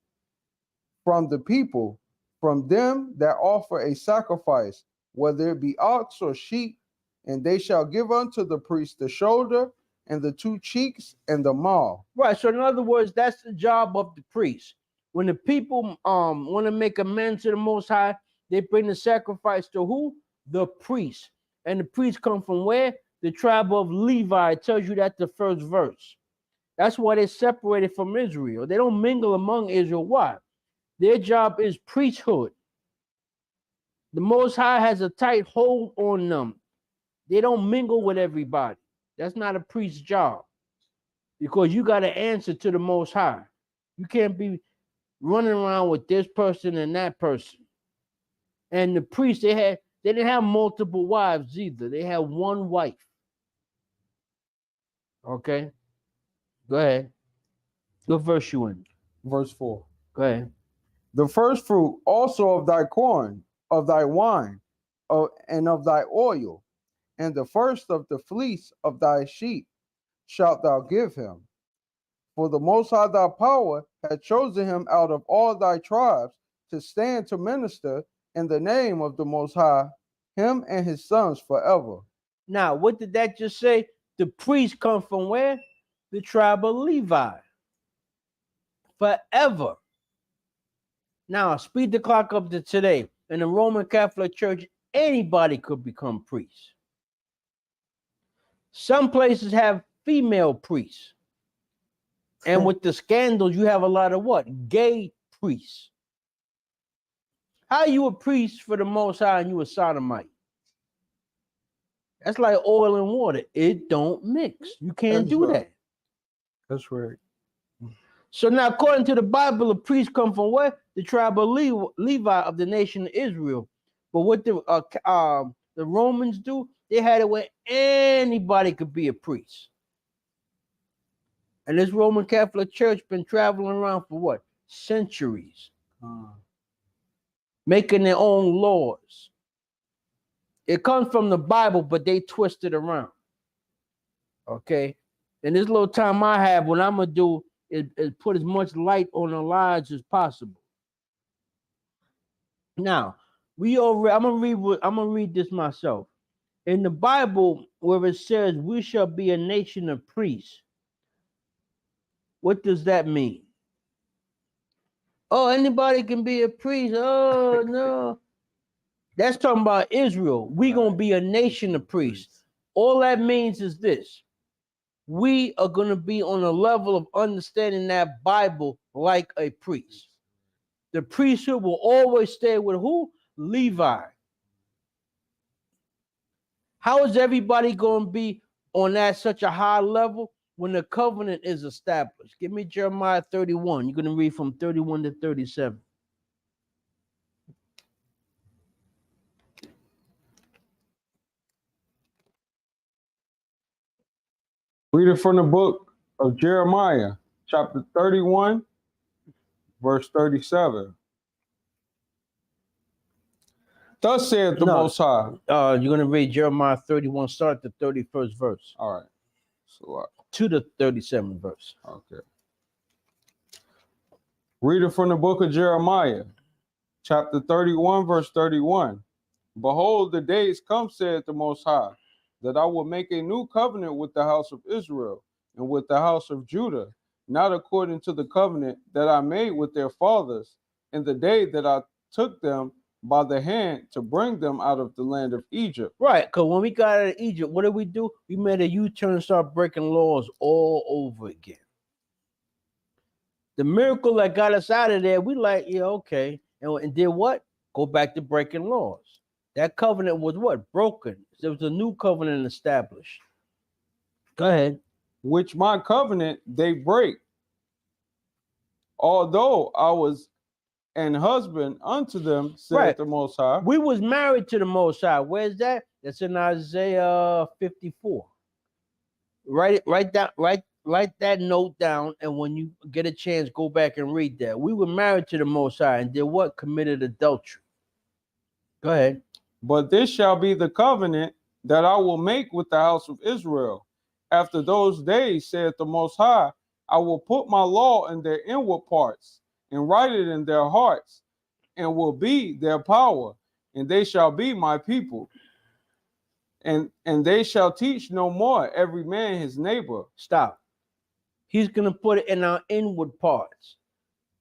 from the people, from them that offer a sacrifice, whether it be ox or sheep, and they shall give unto the priest the shoulder and the 2 cheeks and the maw. Right. So in other words, that's the job of the priest. When the people want to make amends to the Most High, they bring the sacrifice to who? The priest. And the priest come from where? The tribe of Levi. It tells you that the first verse. That's why they're separated from Israel. They don't mingle among Israel. Why? Their job is priesthood. The Most High has a tight hold on them. They don't mingle with everybody. That's not a priest's job, because you got to answer to the Most High. You can't be running around with this person and that person. And the priests, they didn't have multiple wives either. They had one wife. Okay, go ahead. What verse you in? Verse 4. Go ahead. The first fruit also of thy corn, of thy wine, and of thy oil, and the first of the fleece of thy sheep shalt thou give him. For the Most High thy power had chosen him out of all thy tribes to stand to minister in the name of the Most High, him and his sons forever. Now, what did that just say? The priests come from where? The tribe of Levi. Forever. Now, speed the clock up to today. In the Roman Catholic Church, anybody could become priests. Some places have female priests. And with the scandals, you have a lot of what? Gay priests. How you a priest for the Most High and you a sodomite? That's like oil and water. It don't mix. You can't do that. That's right. So now, according to the Bible, the priests come from where? The tribe of Levi of the nation of Israel. But what the Romans do, they had it where anybody could be a priest. And this Roman Catholic Church been traveling around for what? Centuries. Making their own laws. It comes from the Bible, but they twist it around. Okay? And this little time I have, what I'm going to do is put as much light on the lives as possible. Now, I'm gonna read this myself. In the Bible, where it says we shall be a nation of priests, what does that mean? Oh, anybody can be a priest. Oh, no. That's talking about Israel. We're gonna be a nation of priests. All that means is this: we are gonna be on a level of understanding that Bible like a priest. The priesthood will always stay with who? Levi. How is everybody going to be on that such a high level when the covenant is established? Give me Jeremiah 31. You're going to read from 31 to 37. Reading from the book of Jeremiah, chapter 31, verse 37. Thus saith the Most High. You're going to read Jeremiah 31, start the 31st verse. All right. So, to the 37th verse. Okay. Reading from the book of Jeremiah, chapter 31, verse 31. Behold, the days come, saith the Most High, that I will make a new covenant with the house of Israel and with the house of Judah, not according to the covenant that I made with their fathers in the day that I took them by the hand to bring them out of the land of Egypt. Right, because when we got out of Egypt, what did we do? We made a U-turn and started breaking laws all over again. The miracle that got us out of there, we like, yeah, okay. And did what? Go back to breaking laws. That covenant was what? Broken. There was a new covenant established. Go ahead. Which my covenant they break. Although I was an husband unto them, said the Most High. We was married to the Most High. Where's that? That's in Isaiah 54. Write that note down, and when you get a chance, go back and read that. We were married to the Most High and did what? Committed adultery. Go ahead. But this shall be the covenant that I will make with the house of Israel. After those days, saith the Most High, I will put my law in their inward parts and write it in their hearts, and will be their power, and they shall be my people. And they shall teach no more every man his neighbor. Stop. He's going to put it in our inward parts.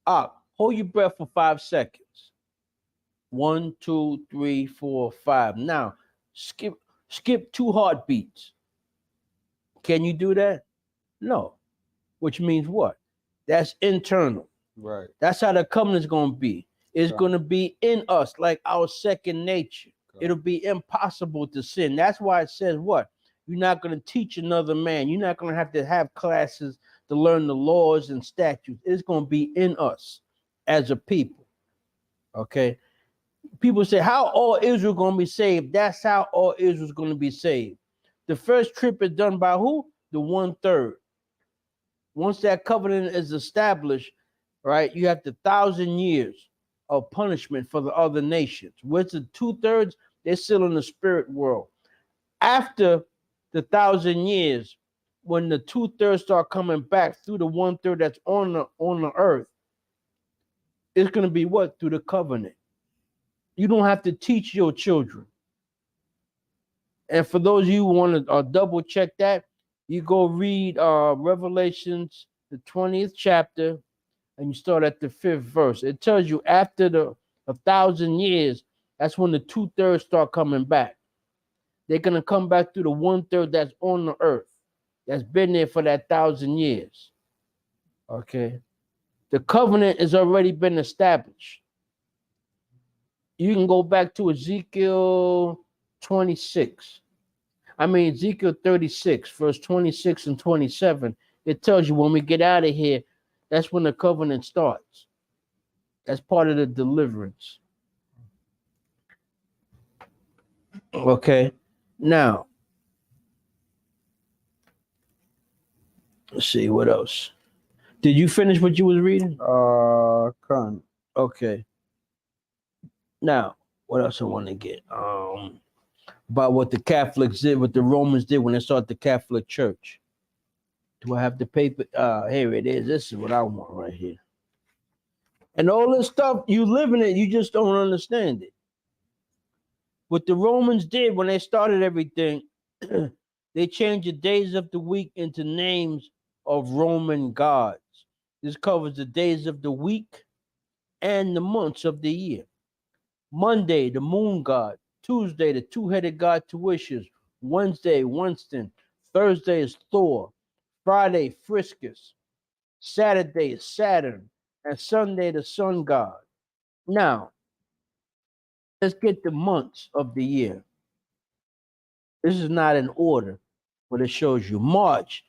Hold your breath for 5 seconds. 1, 2, 3, 4, 5. Now, skip 2 heartbeats. Can you do that? No. which means what? That's internal. Right. That's how the covenant's going to be. It's Okay. going to be in us, like our second nature. Okay. It'll be impossible to sin. That's why it says what? You're not going to teach another man. You're not going to have classes to learn the laws and statutes. It's going to be in us as a people. Okay? People say, how all Israel going to be saved? That's how all Israel's going to be saved. The first trip is done by who? The 1/3. Once that covenant is established, right, you have the 1,000 years of punishment for the other nations. Where's the 2/3? They're still in the spirit world. After the 1,000 years, when the 2/3 start coming back through the 1/3 that's on the earth, it's going to be what? Through the covenant. You don't have to teach your children. And for those of you who want to double check that, you go read Revelations, the 20th chapter, and you start at the 5th verse. It tells you after the 1,000 years, that's when the 2/3 start coming back. They're going to come back through the 1/3 that's on the earth, that's been there for that 1,000 years. Okay. The covenant has already been established. You can go back to Ezekiel 26. Ezekiel 36, verse 26 and 27. It tells you when we get out of here, that's when the covenant starts. That's part of the deliverance. Okay. Now, let's see what else. Did you finish what you was reading? Con. Okay. Now, what else I want to get? About what the Catholics did, what the Romans did when they started the Catholic Church. Do I have the paper? Here it is. This is what I want right here. And all this stuff, you live in it, you just don't understand it. What the Romans did when they started everything, they changed the days of the week into names of Roman gods. This covers the days of the week and the months of the year. Monday, the moon god. Tuesday, the two-headed god Tuitius. Wednesday, Winston. Thursday is Thor. Friday, Friscus. Saturday is Saturn. And Sunday, the sun god. Now, let's get the months of the year. This is not in order, but it shows you. March,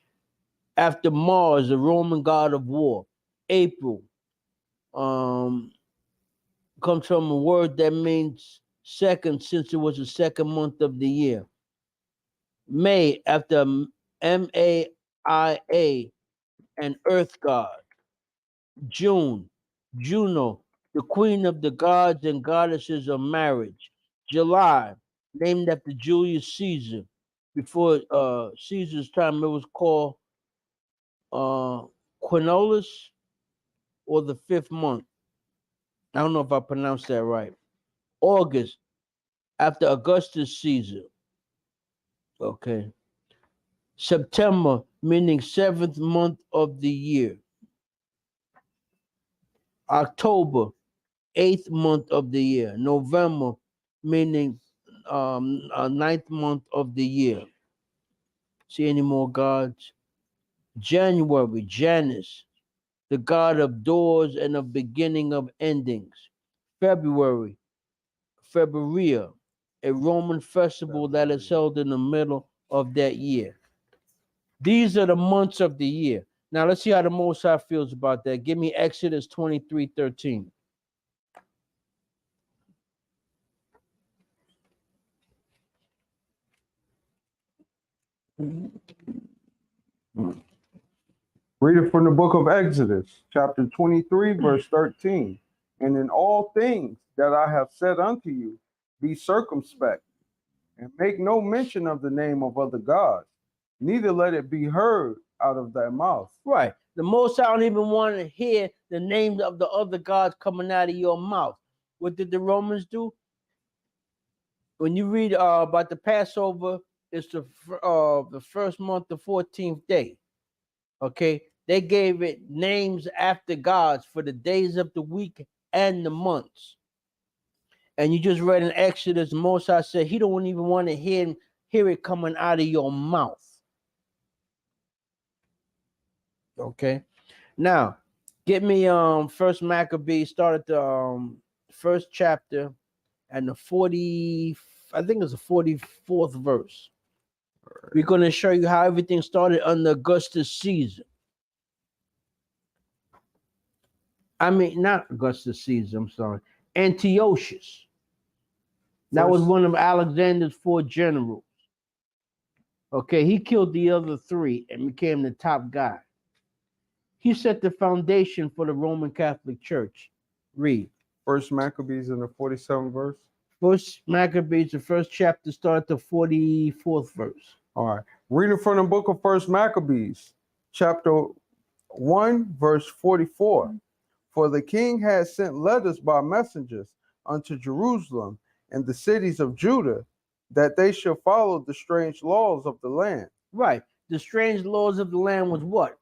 after Mars, the Roman god of war. April comes from a word that means second, since it was the second month of the year. May, after Maia, an earth god. June, Juno, the queen of the gods and goddesses of marriage. July, named after Julius Caesar. Before Caesar's time, it was called Quinolus, or the 5th month. I don't know if I pronounced that right. August, after Augustus Caesar. Okay. September, meaning 7th month of the year. October, 8th month of the year. November, meaning 9th month of the year. See any more gods? January, Janus, the god of doors and of beginning of endings. February, February, a Roman festival that is held in the middle of that year. These are the months of the year. Now let's see how the Most High feels about that. Give me Exodus 23:13. Read it from the book of Exodus, chapter 23, verse 13. And in all things that I have said unto you, be circumspect, and make no mention of the name of other gods, neither let it be heard out of thy mouth. Right. The Most High don't even want to hear the names of the other gods coming out of your mouth. What did the Romans do? When you read about the Passover, it's the first month, the 14th day. Okay, they gave it names after gods for the days of the week and the months. And you just read in Exodus, Most High said he don't even want to hear it coming out of your mouth. Okay. Now, get me First Maccabees. Start at the first chapter and the 40. I think it's the 44th verse. We're going to show you how everything started under Augustus Caesar. I mean, not Augustus Caesar. I'm sorry, Antiochus. That was First- one of Alexander's 4 generals. Okay, he killed the other 3 and became the top guy. He set the foundation for the Roman Catholic Church. Read. First Maccabees in the 47th verse. First Maccabees, the first chapter, start the 44th verse. All right. Reading from the book of First Maccabees, chapter 1, verse 44. For the king had sent letters by messengers unto Jerusalem and the cities of Judah, that they should follow the strange laws of the land. Right. The strange laws of the land was what?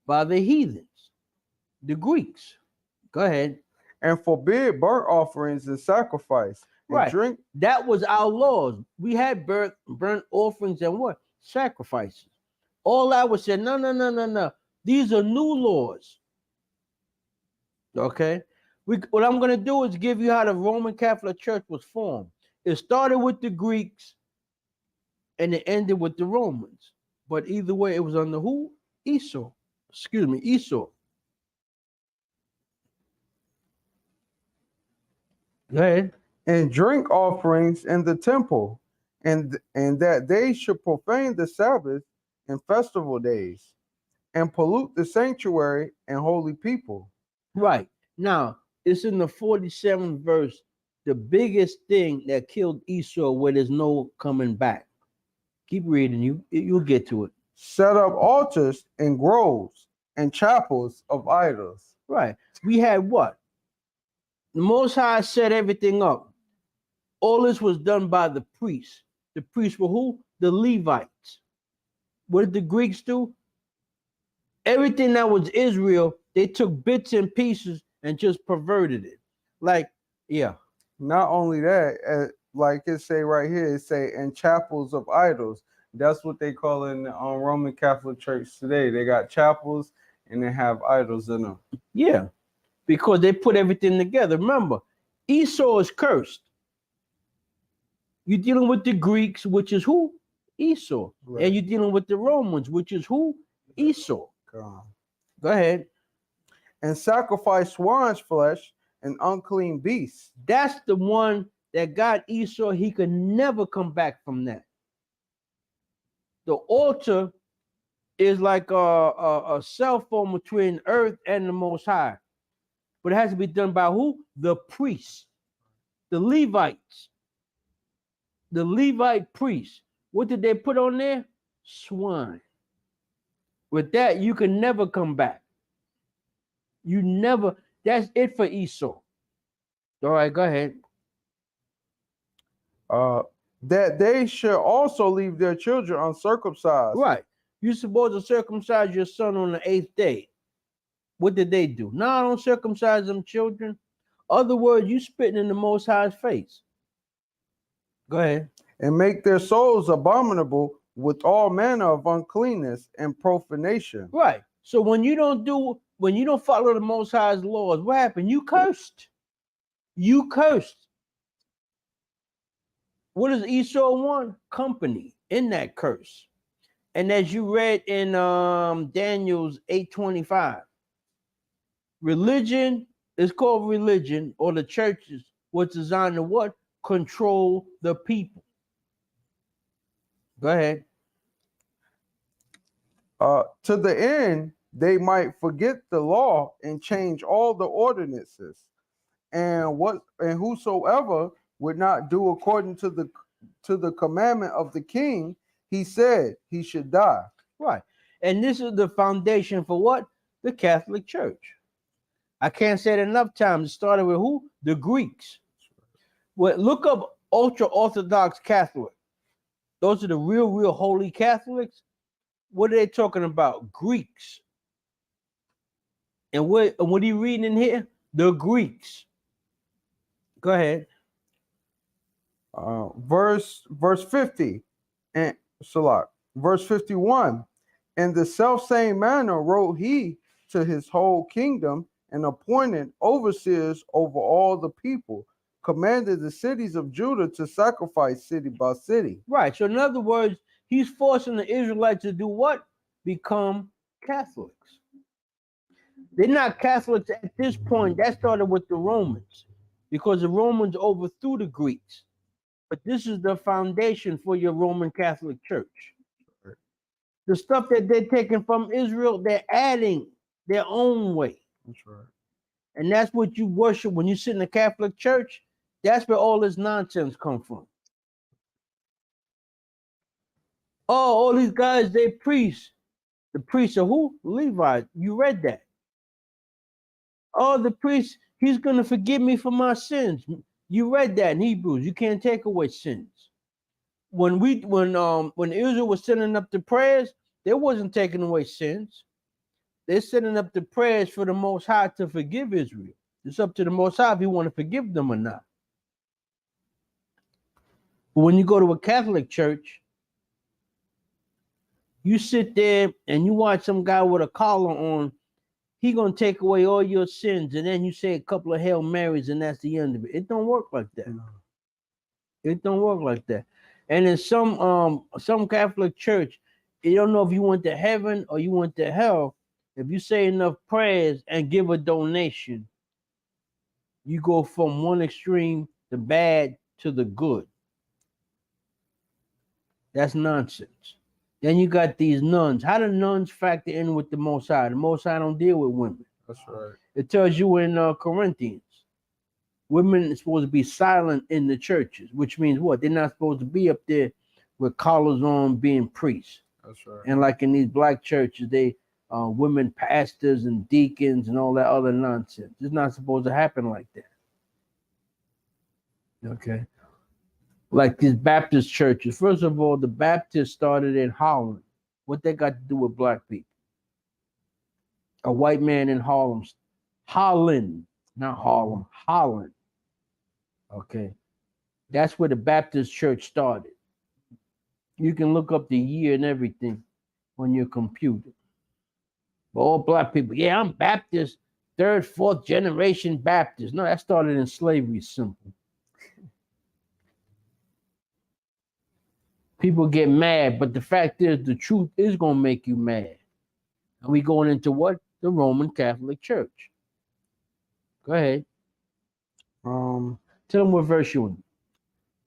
By the heathens, the Greeks. Go ahead. And forbid burnt offerings and sacrifice, and Right. drink. That was our laws. We had burnt offerings and what? Sacrifices. All that was said, no. These are new laws. Okay. What I'm going to do is give you how the Roman Catholic Church was formed. It started with the Greeks and it ended with the Romans. But either way, it was under who? Esau. Esau. Go ahead. And drink offerings in the temple, and that they should profane the Sabbath and festival days, and pollute the sanctuary and holy people. Right. Now, it's in the 47th verse, the biggest thing that killed Esau where there's no coming back. Keep reading, you'll get to it. Set up altars and groves and chapels of idols. Right. We had what? The Most High set everything up. All this was done by the priests. The priests were who? The Levites. What did the Greeks do? Everything that was Israel, they took bits and pieces and just perverted it. Like, yeah. Not only that, like it say right here, it say and chapels of idols. That's what they call in the Roman Catholic Church today. They got chapels and they have idols in them. Yeah, because they put everything together. Remember, Esau is cursed. You're dealing with the Greeks, which is who? Esau. Right. And you're dealing with the Romans, which is who? Esau. God. Go ahead. And sacrifice swine's flesh and unclean beasts. That's the one that got Esau. He could never come back from that. The altar is like a cell phone between earth and the Most High. But it has to be done by who? The priests, the Levites, the Levite priests. What did they put on there? Swine. With that, you can never come back. You never, that's it for Esau. All right, go ahead. That they should also leave their children uncircumcised. Right. You're supposed to circumcise your son on the 8th day. What did they do? No, I don't circumcise them children. Other words, you spitting in the Most High's face. Go ahead. And make their souls abominable with all manner of uncleanness and profanation. Right. So when you don't follow the Most High's laws, what happened? You cursed. You cursed. What does Esau want? Company in that curse. And as you read in Daniel's 8:25, religion is called religion, or the churches was designed to what? Control the people. Go ahead. To the end they might forget the law and change all the ordinances, and whosoever would not do according to the commandment of the king, he said he should die. Right. And this is the foundation for what? The Catholic Church. I can't say it enough times. It started with who? The Greeks. Well, look up ultra-Orthodox Catholic. Those are the real holy Catholics. What are they talking about? Greeks. And what are you reading in here? The Greeks. Go ahead. Verse 50 and Salat. Verse 51. In the selfsame manner wrote he to his whole kingdom, and appointed overseers over all the people, commanded the cities of Judah to sacrifice city by city. Right. So in other words, he's forcing the Israelites to do what? Become Catholics. They're not Catholics at this point. That started with the Romans, because the Romans overthrew the Greeks. But this is the foundation for your Roman Catholic Church. The stuff that they're taking from Israel, they're adding their own way. That's right. And that's what you worship when you sit in the Catholic Church. That's where all this nonsense come from. Oh, all these guys, they priests. The priests are who? Levi. You read that. Oh, the priest, he's going to forgive me for my sins. You read that in Hebrews. You can't take away sins. When Israel was sending up the prayers, they wasn't taking away sins. They're sending up the prayers for the Most High to forgive Israel. It's up to the Most High if you want to forgive them or not. But when you go to a Catholic church, you sit there and you watch some guy with a collar on. He gonna take away all your sins, and then you say a couple of Hail Marys, and that's the end of it. It don't work like that. No. It don't work like that. And in some Catholic church, you don't know if you went to heaven or you went to hell. If you say enough prayers and give a donation, you go from one extreme, the bad, to the good. That's nonsense. Then you got these nuns. How do nuns factor in with the Most High? The Most High don't deal with women. That's right. It tells you in Corinthians, women are supposed to be silent in the churches, which means what? They're not supposed to be up there with collars on being priests. That's right. And like in these black churches, they women pastors and deacons and all that other nonsense. It's not supposed to happen like that. Okay. Like these Baptist churches. First of all, the Baptists started in Holland. What they got to do with black people? A white man in Holland, not Harlem, Holland. Okay. That's where the Baptist church started. You can look up the year and everything on your computer. But all black people, yeah, I'm Baptist, third, fourth generation Baptist. No, that started in slavery, simple. People get mad, but the fact is, the truth is going to make you mad. And we going into what? The Roman Catholic Church. Go ahead. Tell them what verse you in.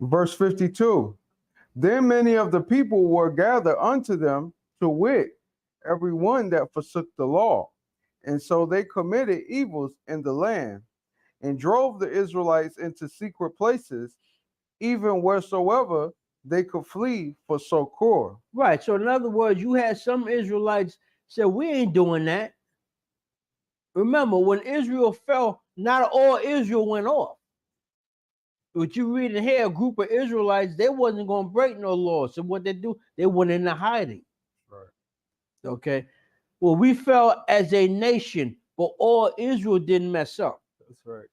Verse 52. Then many of the people were gathered unto them, to wit, every one that forsook the law. And so they committed evils in the land, and drove the Israelites into secret places, even wheresoever they could flee for succor. Right. So in other words, you had some Israelites say, we ain't doing that. Remember, when Israel fell, not all Israel went off. What you read in here, a group of Israelites, they wasn't going to break no laws. So what they do, they went into hiding. Right. Okay. Well, we fell as a nation, but all Israel didn't mess up. That's right.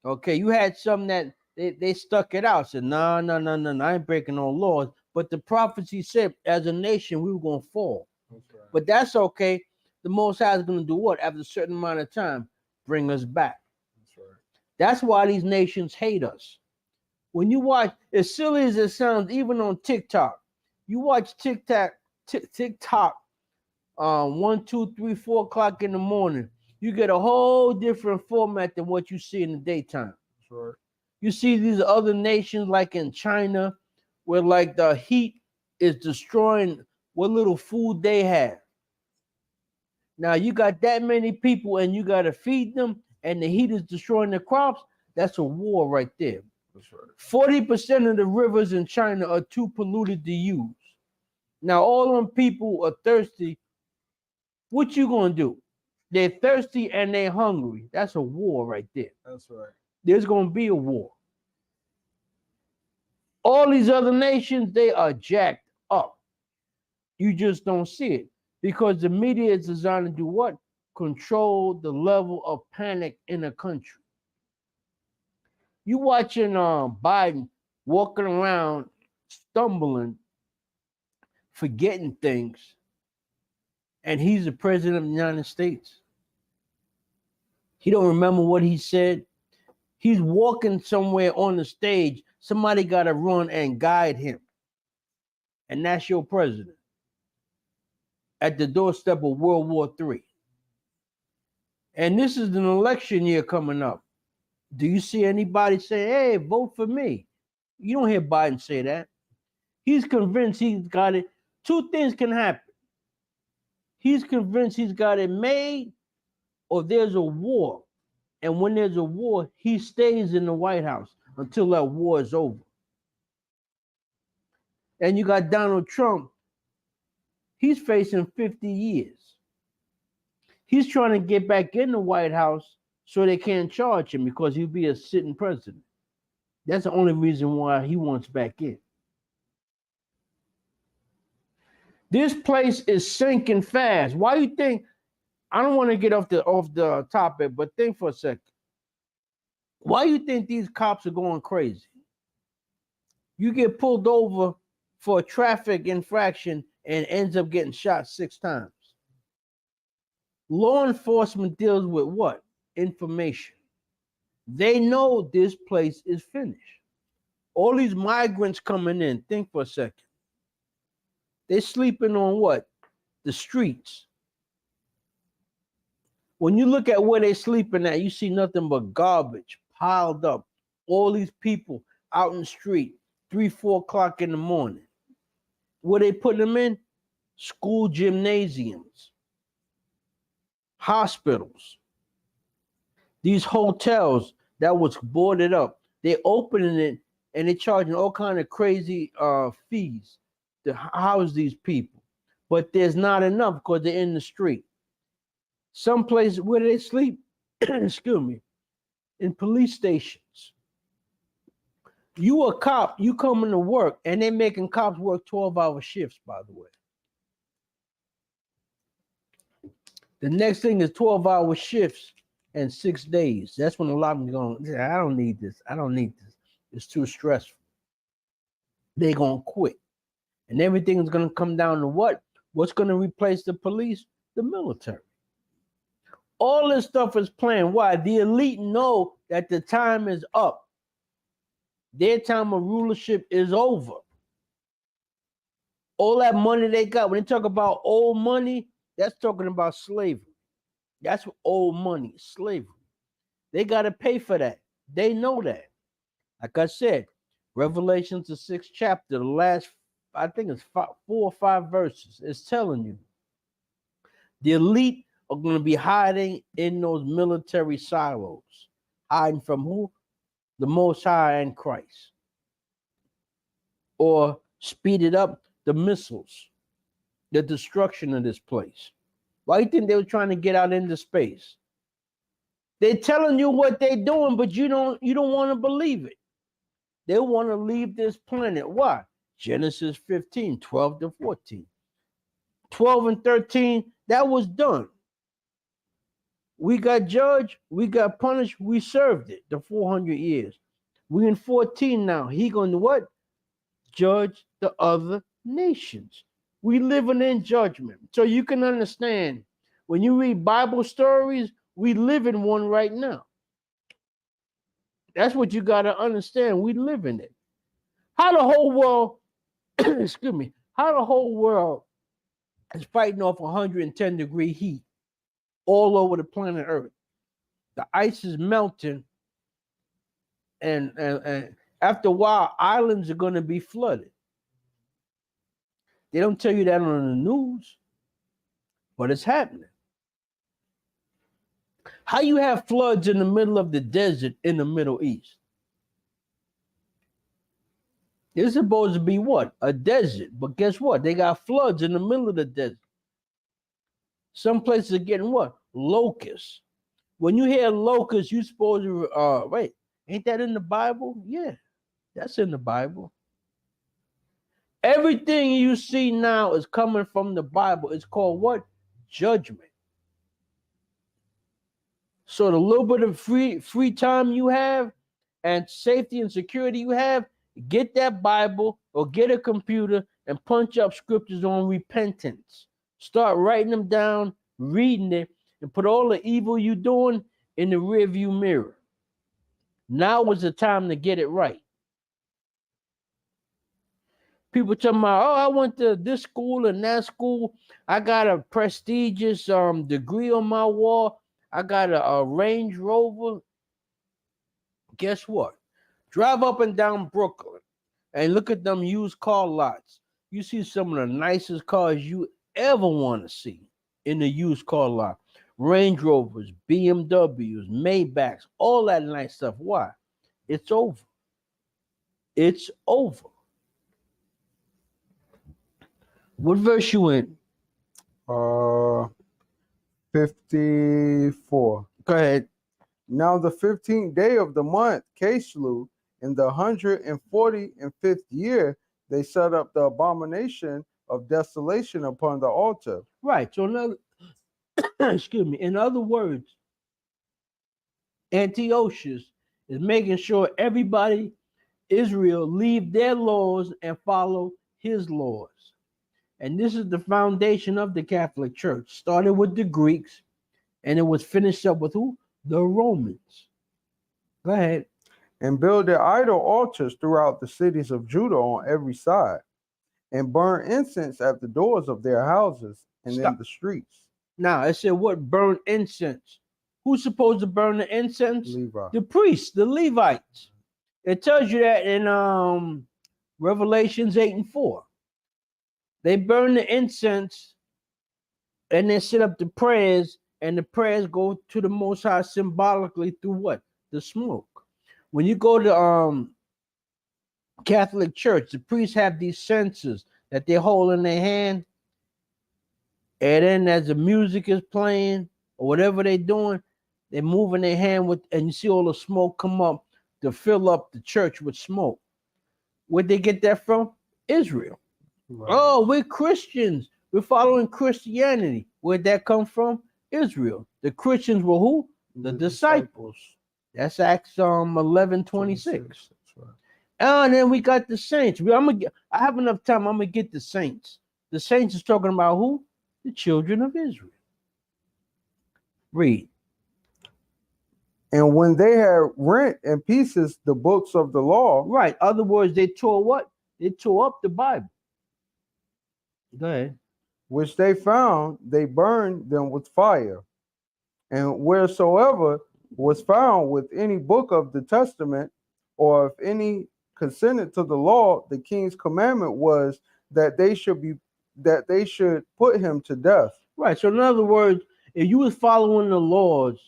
Okay. You had some that they stuck it out, said, no, I ain't breaking no laws. But the prophecy said, as a nation, we were going to fall. That's right. But that's okay. The Most High is going to do what? After a certain amount of time, bring us back. That's right. That's why these nations hate us. When you watch, as silly as it sounds, even on TikTok, you watch TikTok, 1, 2, 3, 4 o'clock in the morning, you get a whole different format than what you see in the daytime. That's right. You see these other nations like in China, where like the heat is destroying what little food they have. Now you got that many people and you got to feed them, and the heat is destroying the crops. That's a war right there. That's right. 40% of the rivers in China are too polluted to use. Now all them people are thirsty. What you gonna do? They're thirsty and they're hungry. That's a war right there. That's right. There's gonna be a war. All these other nations, they are jacked up. You just don't see it because the media is designed to do what? Control the level of panic in a country. You watching Biden walking around, stumbling, forgetting things. and he's the president of the United States. He don't remember what he said. He's walking somewhere on the stage. Somebody got to run and guide him. And that's your president at the doorstep of World War III. And this is an election year coming up. Do you see anybody say, hey, vote for me? You don't hear Biden say that. He's convinced he's got it. Two things can happen. He's convinced he's got it made, or there's a war. And when there's a war, he stays in the White House until that war is over. And you got Donald Trump. He's facing 50 years. He's trying to get back in the White House so they can't charge him because he'll be a sitting president. That's the only reason why he wants back in. This place is sinking fast. Why do you think? I don't want to get off the topic, but think for a second. Why do you think these cops are going crazy? You get pulled over for a traffic infraction and ends up getting shot 6 times. Law enforcement deals with what? Information. They know this place is finished. All these migrants coming in, think for a second. They're sleeping on what? The streets. When you look at where they're sleeping at, you see nothing but garbage piled up. All these people out in the street, 3, 4 o'clock in the morning. Where they put them in? School gymnasiums, hospitals, these hotels that was boarded up. They're opening it and they're charging all kind of crazy fees to house these people. But there's not enough because they're in the street. Some places where they sleep, excuse me, in police stations. You a cop, you coming to work, and they're making cops work 12-hour shifts, by the way. The next thing is 12-hour shifts and 6 days. That's when a lot of them going, I don't need this. I don't need this. It's too stressful. They're going to quit. And everything is going to come down to what? What's going to replace the police? The military. All this stuff is planned. Why? The elite know that the time is up. Their time of rulership is over. All that money they got, when they talk about old money, that's talking about slavery. That's what old money, slavery. They got to pay for that. They know that. Like I said, Revelations, the 6th chapter, the last, I think it's 4 or 5 verses, it's telling you the elite are going to be hiding in those military silos. Hiding from who? The Most High and Christ. Or speeded up the missiles, the destruction of this place. Why do you think they were trying to get out into space? They're telling you what they're doing, but you don't want to believe it. They want to leave this planet. Why? Genesis 15, 12 to 14. 12 and 13, that was done. We got judged, we got punished, we served it, the 400 years. We in 14 now. He going to what? Judge the other nations. We living in judgment. So you can understand, when you read Bible stories, we live in one right now. That's what you got to understand. We live in it. How the whole world, excuse me, how the whole world is fighting off 110-degree heat all over the planet Earth. The ice is melting, and after a while, islands are going to be flooded. They don't tell you that on the news, but it's happening. How you have floods in the middle of the desert in the Middle East? It's supposed to be what? A desert. But guess what? They got floods in the middle of the desert. Some places are getting what? Locusts. When you hear locusts, you're supposed to, wait, ain't that in the Bible? Yeah, that's in the Bible. Everything you see now is coming from the Bible. It's called what? Judgment. So the little bit of free time you have and safety and security you have, get that Bible or get a computer and punch up scriptures on repentance. Start writing them down, reading it, and put all the evil you doing in the rearview mirror. Now is the time to get it right. People talking about, oh, I went to this school and that school. I got a prestigious degree on my wall. I got a Range Rover. Guess what? Drive up and down Brooklyn and look at them used car lots. You see some of the nicest cars you ever want to see in the used car lot. Range Rovers, BMWs, Maybachs, all that nice stuff. Why? It's over. It's over. What verse you in? 54. Go ahead. Now the 15th day of the month, Caslu, in the 145th year, they set up the abomination of desolation upon the altar. Right. So another excuse me. In other words, Antiochus is making sure everybody, Israel, leave their laws and follow his laws. And this is the foundation of the Catholic Church. Started with the Greeks, and it was finished up with who? The Romans. Go ahead. And build their idol altars throughout the cities of Judah on every side, and burn incense at the doors of their houses and in the streets. Now, it said what? Burn incense. Who's supposed to burn the incense? Levi. The priests, the Levites. It tells you that in Revelations 8 and 4. They burn the incense and they set up the prayers, and the prayers go to the Most High symbolically through what? The smoke. When you go to Catholic Church, the priests have these censers that they hold in their hand, and then as the music is playing or whatever they're doing, they're moving their hand with, and you see all the smoke come up to fill up the church with smoke. Where'd they get that from? Israel. Right. Oh, we're Christians. We're following Christianity. Where'd that come from? Israel. The Christians were who? The disciples. That's Acts 11:26. That's right. And then we got the saints. I have enough time. I'm gonna get the saints. The saints is talking about who? The children of Israel. Read. And when they had rent in pieces the books of the law, Right. Other words, they tore what? They tore up the Bible. Go ahead. which they found, they burned them with fire. And wheresoever was found with any book of the testament, or if any consented to the law, the king's commandment was that they should put him to death. Right. So in other words, if you was following the laws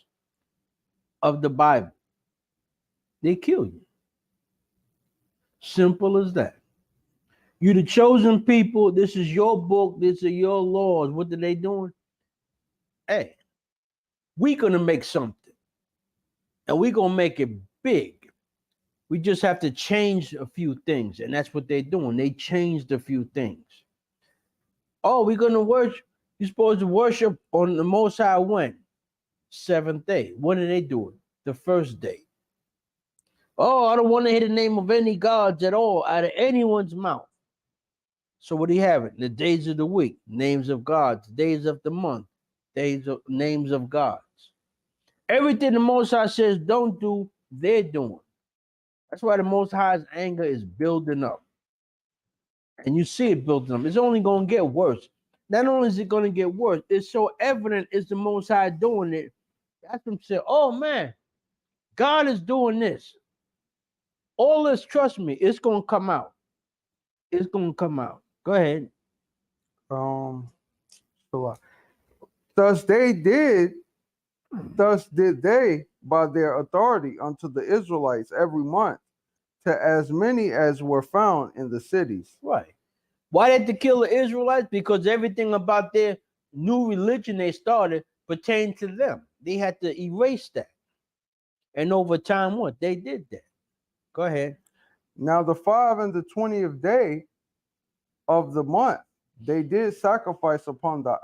of the Bible, they kill you. Simple as that. You the chosen people. This is your book. These are your laws. What are they doing? Hey, we're gonna make something, and we're gonna make it big. We just have to change a few things, and that's what they're doing. They changed a few things. Oh, we're gonna worship. You're supposed to worship on the Most High when? Seventh day. What are they doing? The first day. Oh, I don't want to hear the name of any gods at all out of anyone's mouth. So what do you have it? The days of the week, names of gods, days of the month, names of gods. Everything the Most High says don't do, they're doing. That's why the Most High's anger is building up. And you see it building up. It's only going to get worse. Not only is it going to get worse, it's so evident it's the Most High doing it. That's them say, oh man, God is doing this. All this, trust me, it's going to come out. It's going to come out. Go ahead. Thus did they by their authority unto the Israelites every month, to as many as were found in the cities. Right. Why did they kill the Israelites? Because everything about their new religion they started pertained to them. They had to erase that. And over time, what? They did that. Go ahead. Now the 5 and the 20th day of the month, they did sacrifice upon the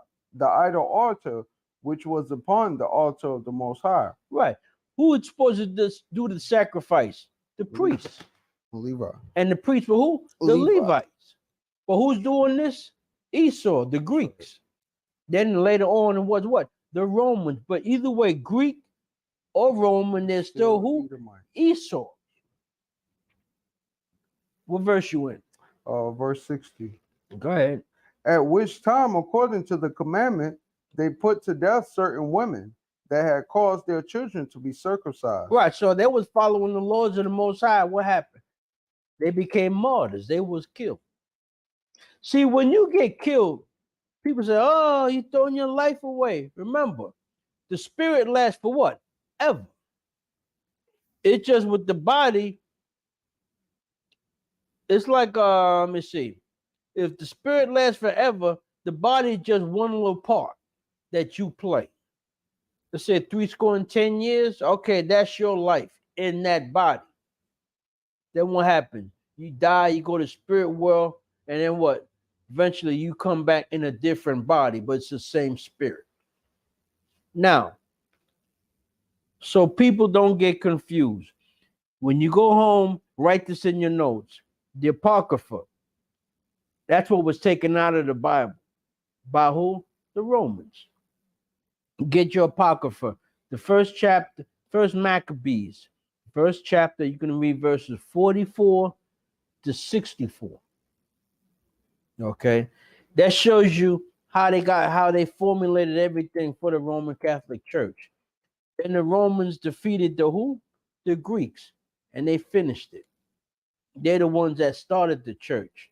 idol altar, which was upon the altar of the Most High. Right. Who was supposed to do the sacrifice? The priests. Levi. And the priests were who? The Levi. Levites. But who's doing this? Esau, the Greeks. Then later on it was what? The Romans. But either way, Greek or Roman, there's still who? Edomite. Esau. What verse you in? Verse 60. Go ahead. At which time, according to the commandment, they put to death certain women that had caused their children to be circumcised. Right. So they was following the laws of the Most High. What happened? They became martyrs. They was killed. See, when you get killed, people say, "Oh, you throwing your life away." Remember, the spirit lasts for what? Ever. It's just with the body. It's like let me see. If the spirit lasts forever, the body is just one little part that you play. Let's say 10 years. Okay, that's your life in that body. Then what happens? You die, you go to spirit world, and then what? Eventually you come back in a different body, but it's the same spirit. Now, so people don't get confused. When you go home, write this in your notes. The Apocrypha. That's what was taken out of the Bible. By who? The Romans. Get your Apocrypha. The first chapter, first Maccabees. First chapter, you can read verses 44 to 64. Okay. That shows you how they formulated everything for the Roman Catholic Church. And the Romans defeated the who? The Greeks. And they finished it. They're the ones that started the church.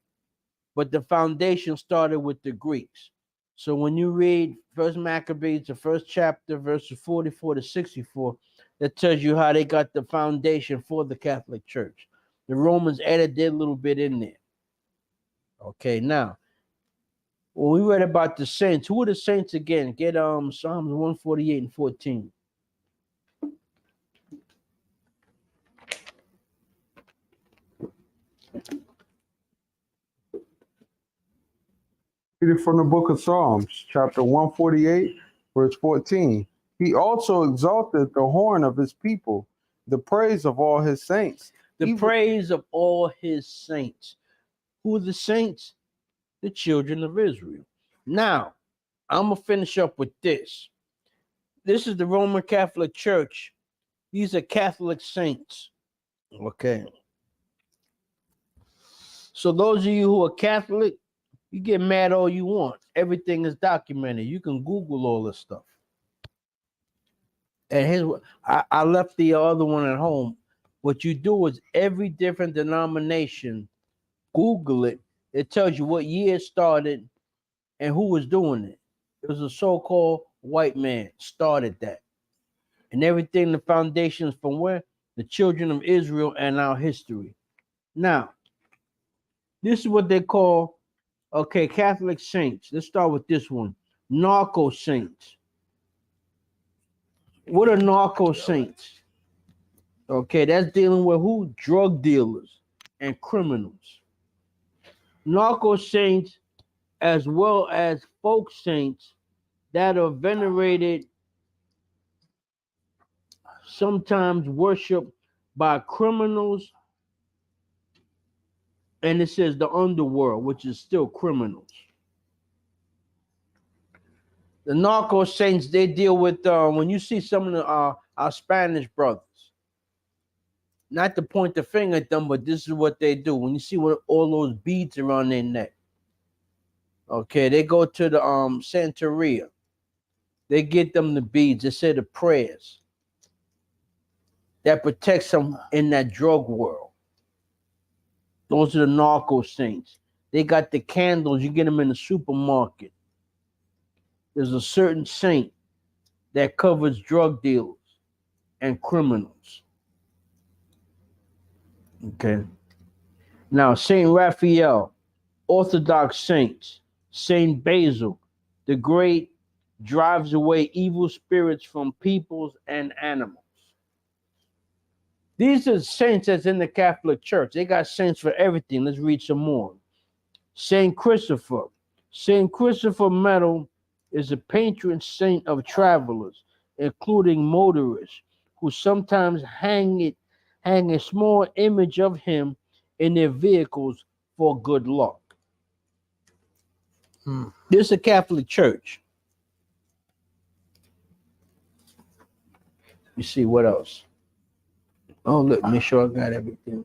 But the foundation started with the Greeks. So when you read First Maccabees, the first chapter, verses 44 to 64, that tells you how they got the foundation for the Catholic Church. The Romans added their little bit in there. Okay, now, when we read about the saints, who are the saints again? Get Psalms 148 and 14. Read it from the book of Psalms, chapter 148, verse 14. He also exalted the horn of his people, the praise of all his saints. The praise of all his saints. Who are the saints? The children of Israel. Now, I'm going to finish up with this. This is the Roman Catholic Church. These are Catholic saints. Okay. So those of you who are Catholic, you get mad all you want. Everything is documented. You can Google all this stuff. And here's what I left the other one at home. What you do is every different denomination, Google it. It tells you what year it started and who was doing it. It was a so-called white man started that. And everything, the foundations from where? The children of Israel and our history. Now, this is what they call, okay, Catholic saints. Let's start with this one. Narco saints. What are narco saints? Okay, that's dealing with who? Drug dealers and criminals. Narco saints, as well as folk saints that are venerated, sometimes worshipped by criminals. And it says the underworld, which is still criminals. The narco saints, they deal with, when you see some of our Spanish brothers, not to point the finger at them, but this is what they do. When you see what all those beads around their neck, okay, they go to the Santeria. They get them the beads. They say the prayers that protects them in that drug world. Those are the narco saints. They got the candles. You get them in the supermarket. There's a certain saint that covers drug dealers and criminals. Okay. Now, Saint Raphael, Orthodox saints, Saint Basil, the Great, drives away evil spirits from peoples and animals. These are saints that's in the Catholic Church. They got saints for everything. Let's read some more. Saint Christopher. Saint Christopher Medal is a patron saint of travelers, including motorists, who sometimes hang a small image of him in their vehicles for good luck. This is a Catholic church. You see what else? Oh, look, make sure I got everything.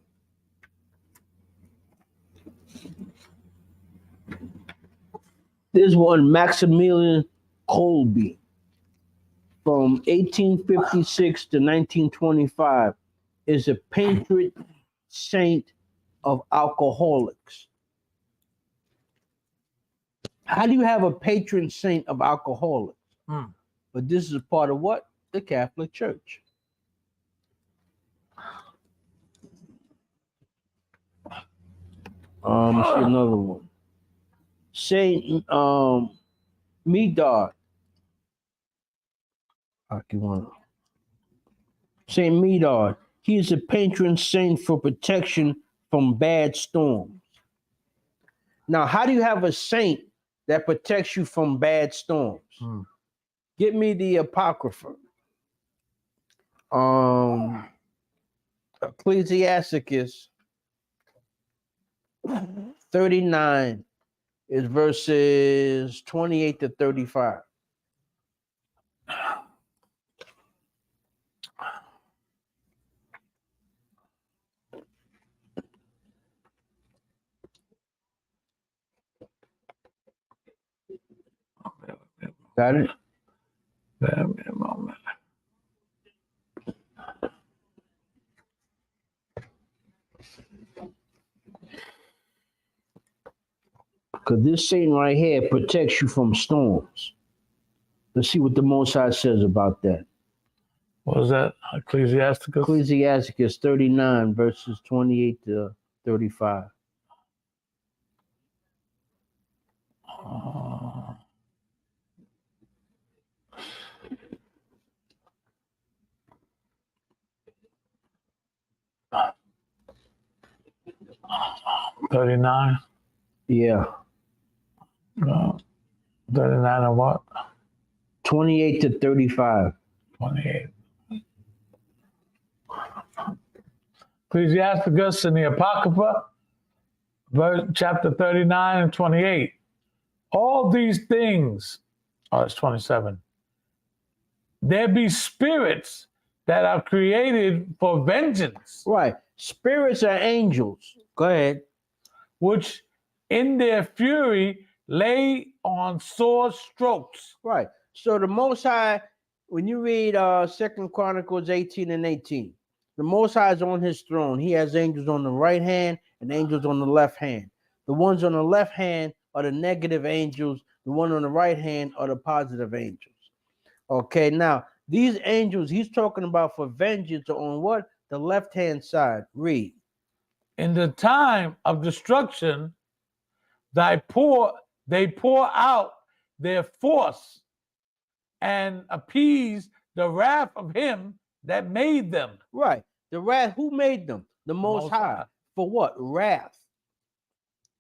This one, Maximilian Kolbe, from 1856 to 1925, is a patron saint of alcoholics. How do you have a patron saint of alcoholics? But this is a part of what? The Catholic Church. See another one. Saint Medard. Saint Medard. He is a patron saint for protection from bad storms. Now, how do you have a saint that protects you from bad storms? Get me the Apocrypha. Ecclesiasticus 39 is verses 28 to 35. Got it? Bear me a moment. Because this saint right here protects you from storms. Let's see what the Most High says about that. What was that? Ecclesiasticus? Ecclesiasticus 39, verses 28 to 35. Uh, 39? Yeah. 39 and what? 28 to 35. 28. Ecclesiasticus in the Apocrypha, chapter 39 and 28. All these things, it's 27. There be spirits that are created for vengeance. Right. Spirits are angels. Go ahead. Which in their fury lay on sore strokes. Right. So the Most High, when you read 2 Chronicles 18 and 18, the Most High is on his throne. He has angels on the right hand and angels on the left hand. The ones on the left hand are the negative angels. The one on the right hand are the positive angels. Okay, now these angels he's talking about for vengeance are on what? The left-hand side. Read. In the time of destruction, they pour out their force and appease the wrath of him that made them. Right. The wrath, who made them? The Most High. For what? Wrath.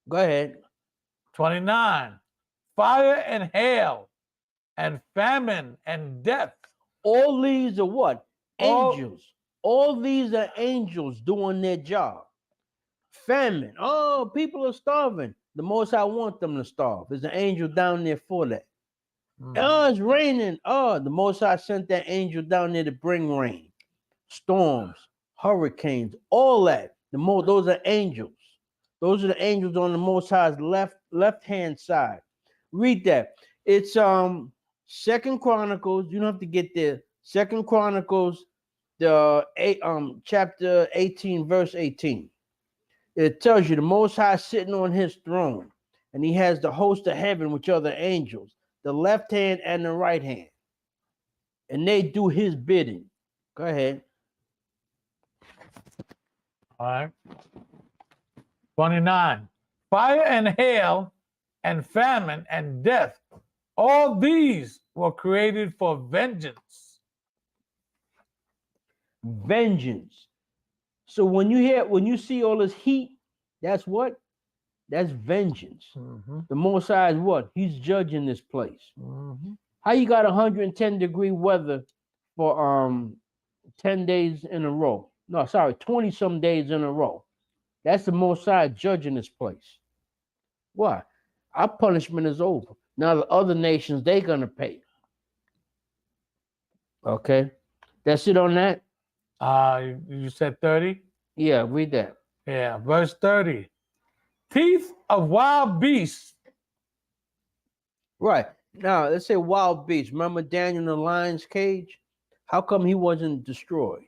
Go ahead. 29. Fire and hail and famine and death. All these are what? Angels. All these are angels doing their job. Famine. Oh, people are starving. The Most High want them to starve. There's an angel down there for that. Oh, it's raining. Oh, the Most High sent that angel down there to bring rain. Storms, hurricanes, all that. Those are angels. Those are the angels on the Most High's left-hand side. Read that. It's 2 Chronicles. You don't have to get there. 2 Chronicles, chapter 18, verse 18. It tells you the Most High sitting on his throne, and he has the host of heaven, which are the angels, the left hand and the right hand, and they do his bidding. Go ahead. All right. 29. Fire and hail and famine and death. All these were created for vengeance. Vengeance. So when you see all this heat, that's what? That's vengeance. The Most High is what? He's judging this place. How you got 110-degree weather for 10 days in a row? No, sorry, 20-some days in a row. That's the Most High judging this place. Why? Our punishment is over. Now the other nations, they're gonna pay. Okay. That's it on that? You said 30? Yeah, read that. Yeah, verse 30. Teeth of wild beasts. Right. Now, let's say wild beasts. Remember Daniel in the lion's cage? How come he wasn't destroyed?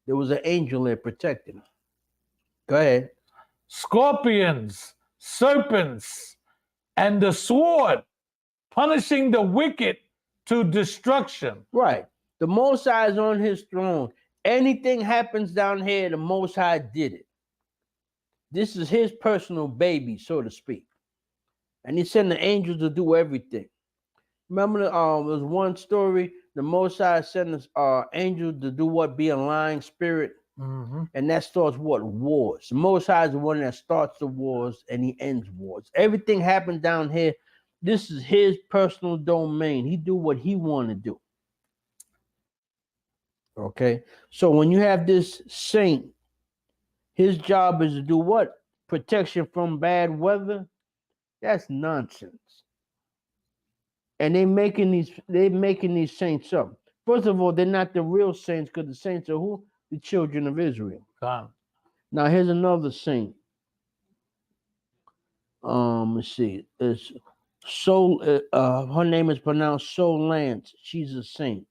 There was an angel there protecting him. Go ahead. Scorpions, serpents, and the sword, punishing the wicked to destruction. Right. The Most High is on his throne. Anything happens down here, the Most High did it. This is his personal baby, so to speak. And he sent the angels to do everything. Remember, there was one story, the Most High sent an angel to do what? Be a lying spirit. Mm-hmm. And that starts what? Wars. The Most High is the one that starts the wars and he ends wars. Everything happened down here. This is his personal domain. He do what he want to do. Okay? So when you have this saint, his job is to do what? Protection from bad weather? That's nonsense. And they're making these saints up. First of all, they're not the real saints, because the saints are who? The children of Israel. Come. Now here's another saint. Let's see. It's her name is pronounced Sol Lance. She's a saint.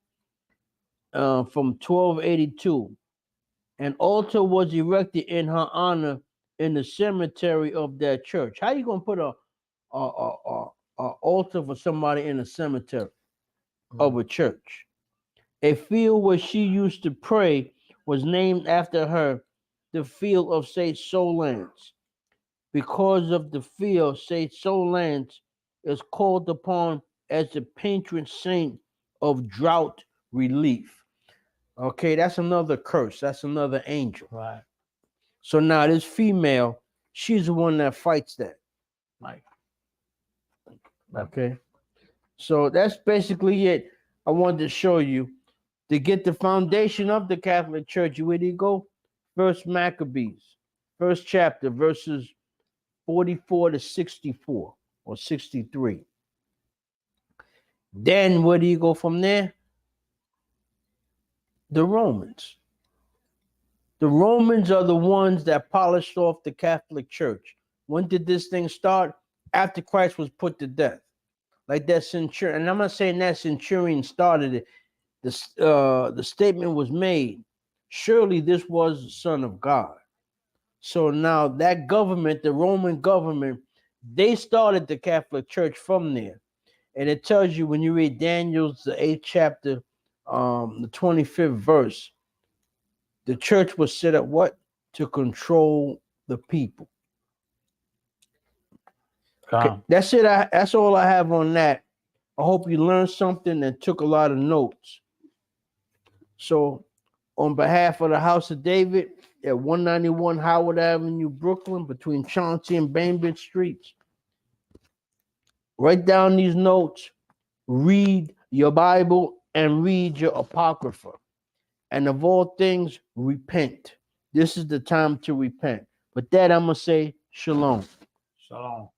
From 1282. An altar was erected in her honor in the cemetery of that church. How you gonna put a altar for somebody in a cemetery of a church? A field where she used to pray was named after her, the field of St. Solans. Because of the field, St. Solans is called upon as the patron saint of drought relief. Okay, that's another curse. That's another angel. Right. So now this female, she's the one that fights that. Right. Okay. So that's basically it. I wanted to show you to get the foundation of the Catholic Church. Where do you go? First Maccabees, first chapter, verses 44 to 64 or 63. Then where do you go from there? The Romans. The Romans are the ones that polished off the Catholic Church. When did this thing start? After Christ was put to death. Like that centurion. And I'm not saying that centurion started it. The statement was made. Surely this was the Son of God. So now that government, the Roman government, they started the Catholic Church from there. And it tells you when you read Daniel's the 8th chapter, the 25th verse, the church was set up what? To control the people. Okay, that's it. That's all I have on that. I hope you learned something and took a lot of notes. So on behalf of the House of David at 191 Howard Avenue, Brooklyn, between Chauncey and Bainbridge Streets, write down these notes, read your Bible, and read your Apocrypha. And of all things, repent. This is the time to repent. But that I'm going to say, shalom. Shalom.